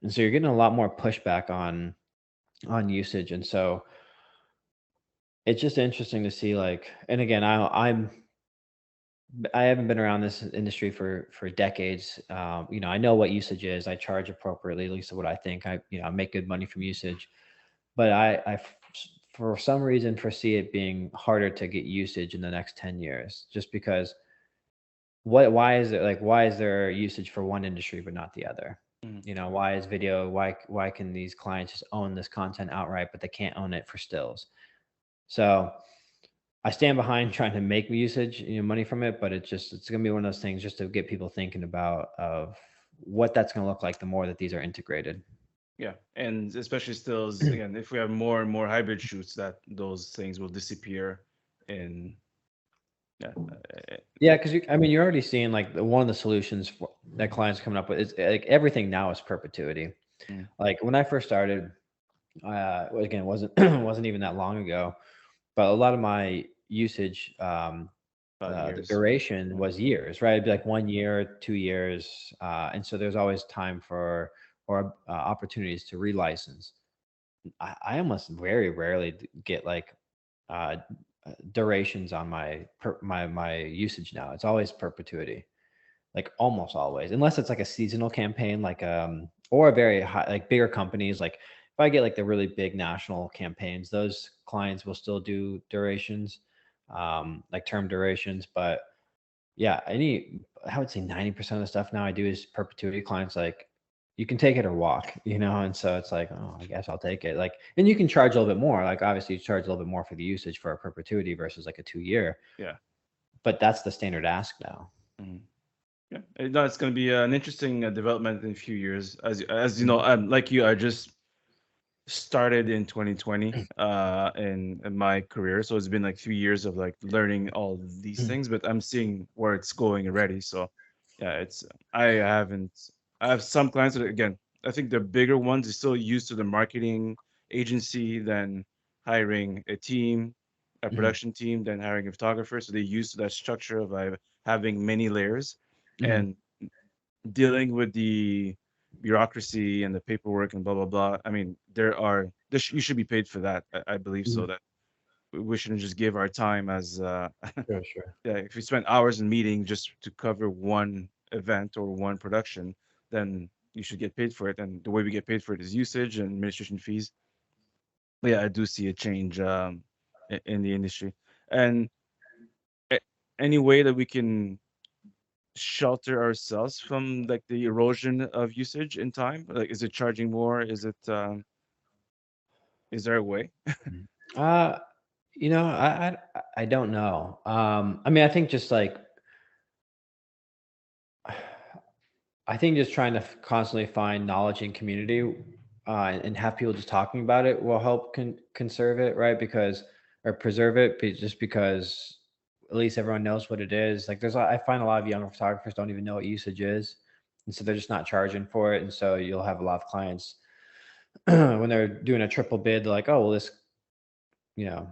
And so you're getting a lot more pushback on usage. And so it's just interesting to see, like, and again, I haven't been around this industry for decades. I know what usage is. I charge appropriately, at least what I think. I make good money from usage, but for some reason foresee it being harder to get usage in the next 10 years, just because why is there usage for one industry but not the other? Mhm. Why is video, why can these clients just own this content outright, but they can't own it for stills? So I stand behind trying to make usage, money from it, but it's gonna be one of those things just to get people thinking about of what that's gonna look like the more that these are integrated. Yeah, and especially stills again, if we have more and more hybrid shoots, that those things will disappear. In yeah, Yeah, because I mean, you're already seeing like one of the solutions that clients are coming up with is like everything now is perpetuity. mm, Like when I first started, again, it wasn't wasn't even that long ago, but a lot of my usage, 5 years. the duration Yeah. was years, right? It'd be like 1 year, 2 years, and so there's always time for or opportunities to relicense. I almost very rarely get like uh, durations on my usage now. It's always perpetuity, like almost always, unless it's like a seasonal campaign, like or a very high, like bigger companies. Like if I get like the really big national campaigns, those clients will still do durations, like term durations. But yeah, I would say 90% of the stuff now I do is perpetuity. Clients like, you can take it or walk, and so it's like, oh, I guess I'll take it. Like, and you can charge a little bit more. Like obviously you charge a little bit more for the usage for a perpetuity versus like a 2 year, Yeah. but that's the standard ask now. Mhm. Yeah. No, it's going to be an interesting development in a few years. As you know, Mhm. like you, I just started in 2020 in my career, so it's been like 3 years of like learning all these things, but I'm seeing where it's going already. So yeah, it's I haven't I have some clients that, again, I think the bigger ones are still used to the marketing agency than hiring a team, a Mhm. production team, than hiring a photographer. So they're used to that structure of having many layers Mhm. and dealing with the bureaucracy and the paperwork and blah blah blah. I mean, you should be paid for that. I believe so. Mhm. That we shouldn't just give our time as Sure, sure. yeah, if we spend hours in meeting just to cover one event or one production, then you should get paid for it. And the way we get paid for it is usage and administration fees. But yeah, I do see a change in the industry. And a- any way that we can shelter ourselves from like the erosion of usage in time? Like, is it charging more? Is there a way? Mhm. I don't know. I mean, I think just like I think just trying to constantly find knowledge and community, and have people just talking about it will help conserve it, right? Because or preserve it, just because at least everyone knows what it is. Like I find a lot of younger photographers don't even know what usage is, and so they're just not charging for it. And so you'll have a lot of clients when they're doing a triple bid, they're like, oh well, this, you know,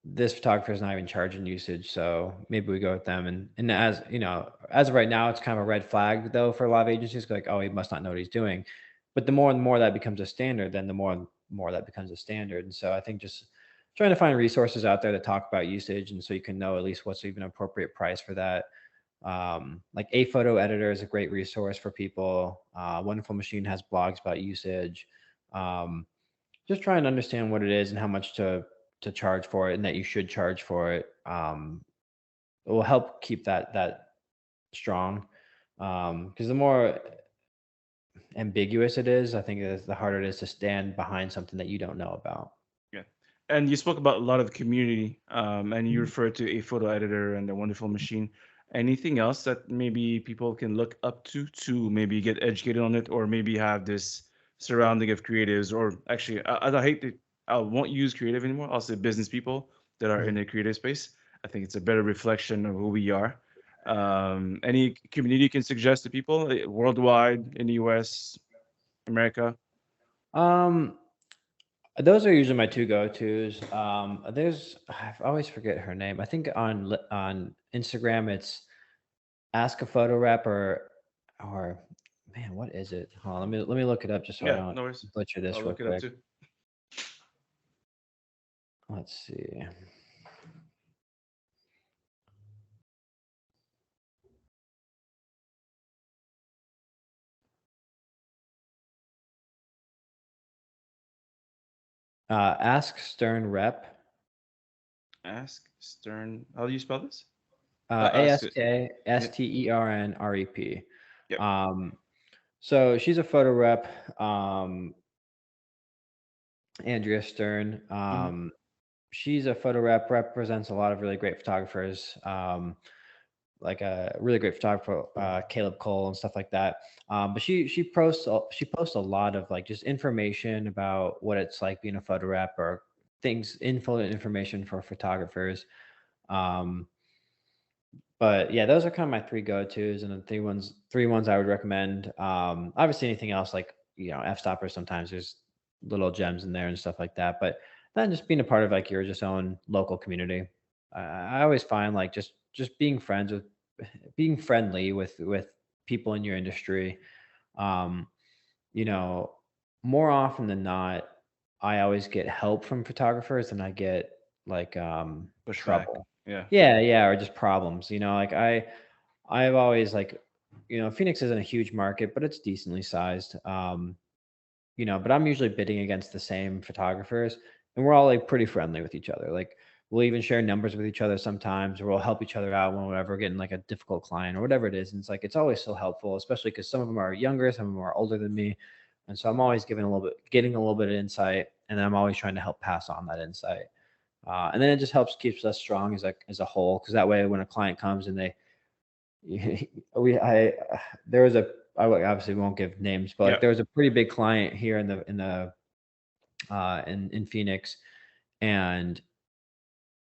this photographer is not even charging usage, so maybe we go with them. And as you know, as of right now, it's kind of a red flag though for a lot of agencies. Like, oh, he must not know what he's doing. But the more and more that becomes a standard, then the more and more that becomes a standard. And so I think just trying to find resources out there that talk about usage, and so you can know at least what's even appropriate price for that. Like a photo editor is a great resource for people. Wonderful Machine has blogs about usage. Um, just try and understand what it is and how much to charge for it, and that you should charge for it. It will help keep that strong. Because the more ambiguous it is, I think the harder it is to stand behind something that you don't know about. Yeah. And you spoke about a lot of the community, and you Mhm. referred to a photo editor and the wonderful machine. Anything else that maybe people can look up to maybe get educated on it, or maybe have this surrounding of creatives, or actually, I hate to, I won't use creative anymore. I'll say business people that are in Mhm. the creative space. I think it's a better reflection of who we are. Any community you can suggest to people worldwide, in the US, America? Um, those are usually my two go-tos. There's I always forget her name. I think on Instagram it's ask a photo rep, or man, what is it? Hold on, let me look it up just so I Yeah, don't no worries. butcher I'll this real look it up quick. too. Let's see. Ask Stern Rep. Ask Stern. How do you spell this? Ask it. Yeah. AskSternRep. Yep. Um, so she's a photo rep, Andrea Stern. Hmm. She's a photo rep, represents a lot of really great photographers, like a really great photographer, Caleb Cole and stuff like that. But she posts a lot of like just information about what it's like being a photo rep, or info information for photographers. Um, But yeah, those are kind of my three go-tos, and the three ones I would recommend. Obviously, anything else like f-stoppers. Sometimes there's little gems in there and stuff like that. But then just being a part of like your just own local community. I always find like just being friendly with people in your industry. Um, you know, more often than not, I always get help from photographers than I get like Pushback. trouble. Yeah. Yeah, yeah, or just problems. Like I've always like, Phoenix isn't a huge market, but it's decently sized. But I'm usually bidding against the same photographers, and we're all like pretty friendly with each other. Like we'll even share numbers with each other sometimes, or we'll help each other out when we're getting like a difficult client or whatever it is. And it's always so helpful, especially because some of them are younger, some of them are older than me, and so I'm always getting a little bit of insight, and then I'm always trying to help pass on that insight. And then it just keeps us strong as a whole, because that way when a client comes and they we I there was a obviously won't give names, but like Yeah. there was a pretty big client here in Phoenix, and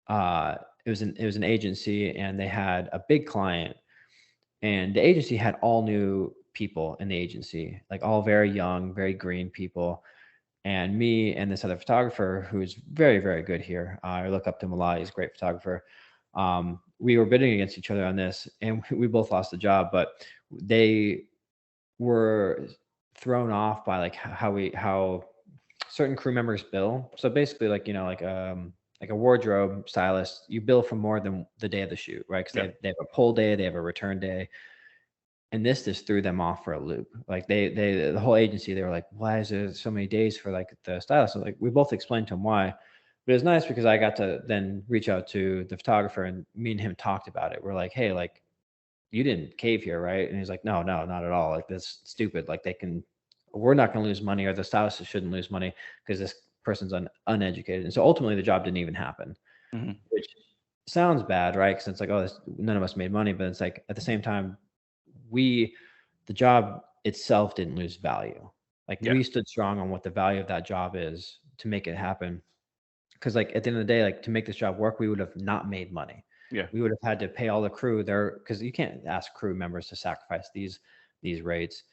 it was an agency, and they had a big client, and the agency had all new people in the agency, like all very young, very green people. And me and this other photographer who's very, very good here, I look up to him a lot. He's a great photographer. We were bidding against each other on this, and we both lost the job, but they were thrown off by like how certain crew members bill. So basically, like a wardrobe stylist, you bill for more than the day of the shoot, right? Because Yeah. they have a pull day, they have a return day, and this just threw them off for a loop. Like the whole agency, they were like, "Why is there so many days for like the stylist?" So like we both explained to him why, but it's nice because I got to then reach out to the photographer, and me and him talked about it. We're like, "Hey, like you didn't cave here, right?" And he's like, "No, no, not at all. Like that's stupid. Like we're not going to lose money, or the stylist shouldn't lose money because this person's uneducated." And so ultimately, the job didn't even happen, Hmm. which sounds bad, right? Because it's like, oh, none of us made money, but it's like at the same time, we the job itself didn't lose value. Like Yeah. we stood strong on what the value of that job is to make it happen. Because like at the end of the day, like to make this job work, we would have not made money. Yeah. We would have had to pay all the crew there, because you can't ask crew members to sacrifice these rates.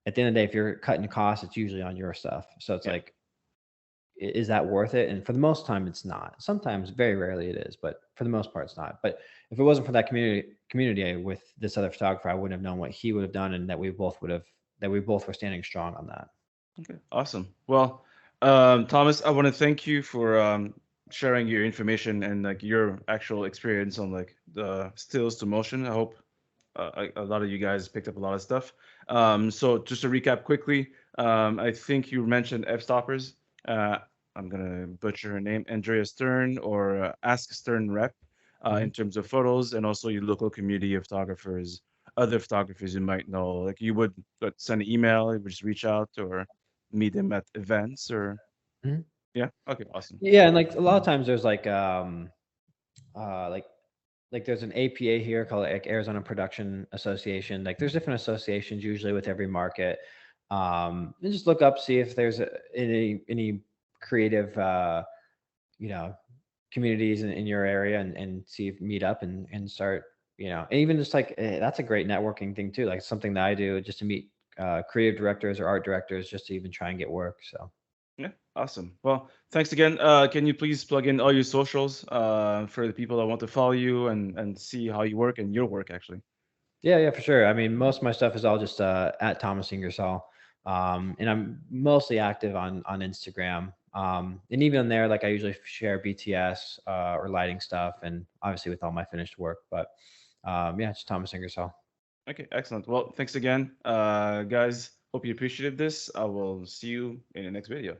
At the end of the day, if you're cutting costs, it's usually on your stuff. So it's Yeah. like is that worth it? And for the most time, it's not. Sometimes, very rarely, it is, but for the most part, it's not. But if it wasn't for that community with this other photographer, I wouldn't have known what he would have done, and that we both were standing strong on that. Okay, awesome. Well, Thomas, I want to thank you for sharing your information and like your actual experience on like the stills to motion. I hope a lot of you guys picked up a lot of stuff. So just to recap quickly, I think you mentioned f-stoppers. Uh, I'm gonna butcher her name, Andrea Stern or Ask Stern Rep, in Mhm. terms of photos, and also your local community of photographers, other photographers you might know. Like you would send an email, you would just reach out or meet them at events or Mhm. yeah. Okay, awesome. Yeah, and like a lot of times there's uh like there's an APA here called like Arizona Production Association. Like there's different associations usually with every market. And just look up, see if there's any creative you know communities in your area, and see if meet up and start, and even just like that's a great networking thing too. Like something that I do just to meet creative directors or art directors just to even try and get work. So Yeah, awesome. Well, thanks again. Can you please plug in all your socials for the people that want to follow you and see how you work and your work actually? yeah, yeah, for sure. I mean, most of my stuff is all just at Thomas Ingersoll, and I'm mostly active on Instagram. And even there, like I usually share BTS or lighting stuff, and obviously with all my finished work. But yeah, it's Thomas Ingersoll. Okay, excellent. Well, thanks again, guys. Hope you appreciated this. I will see you in the next video.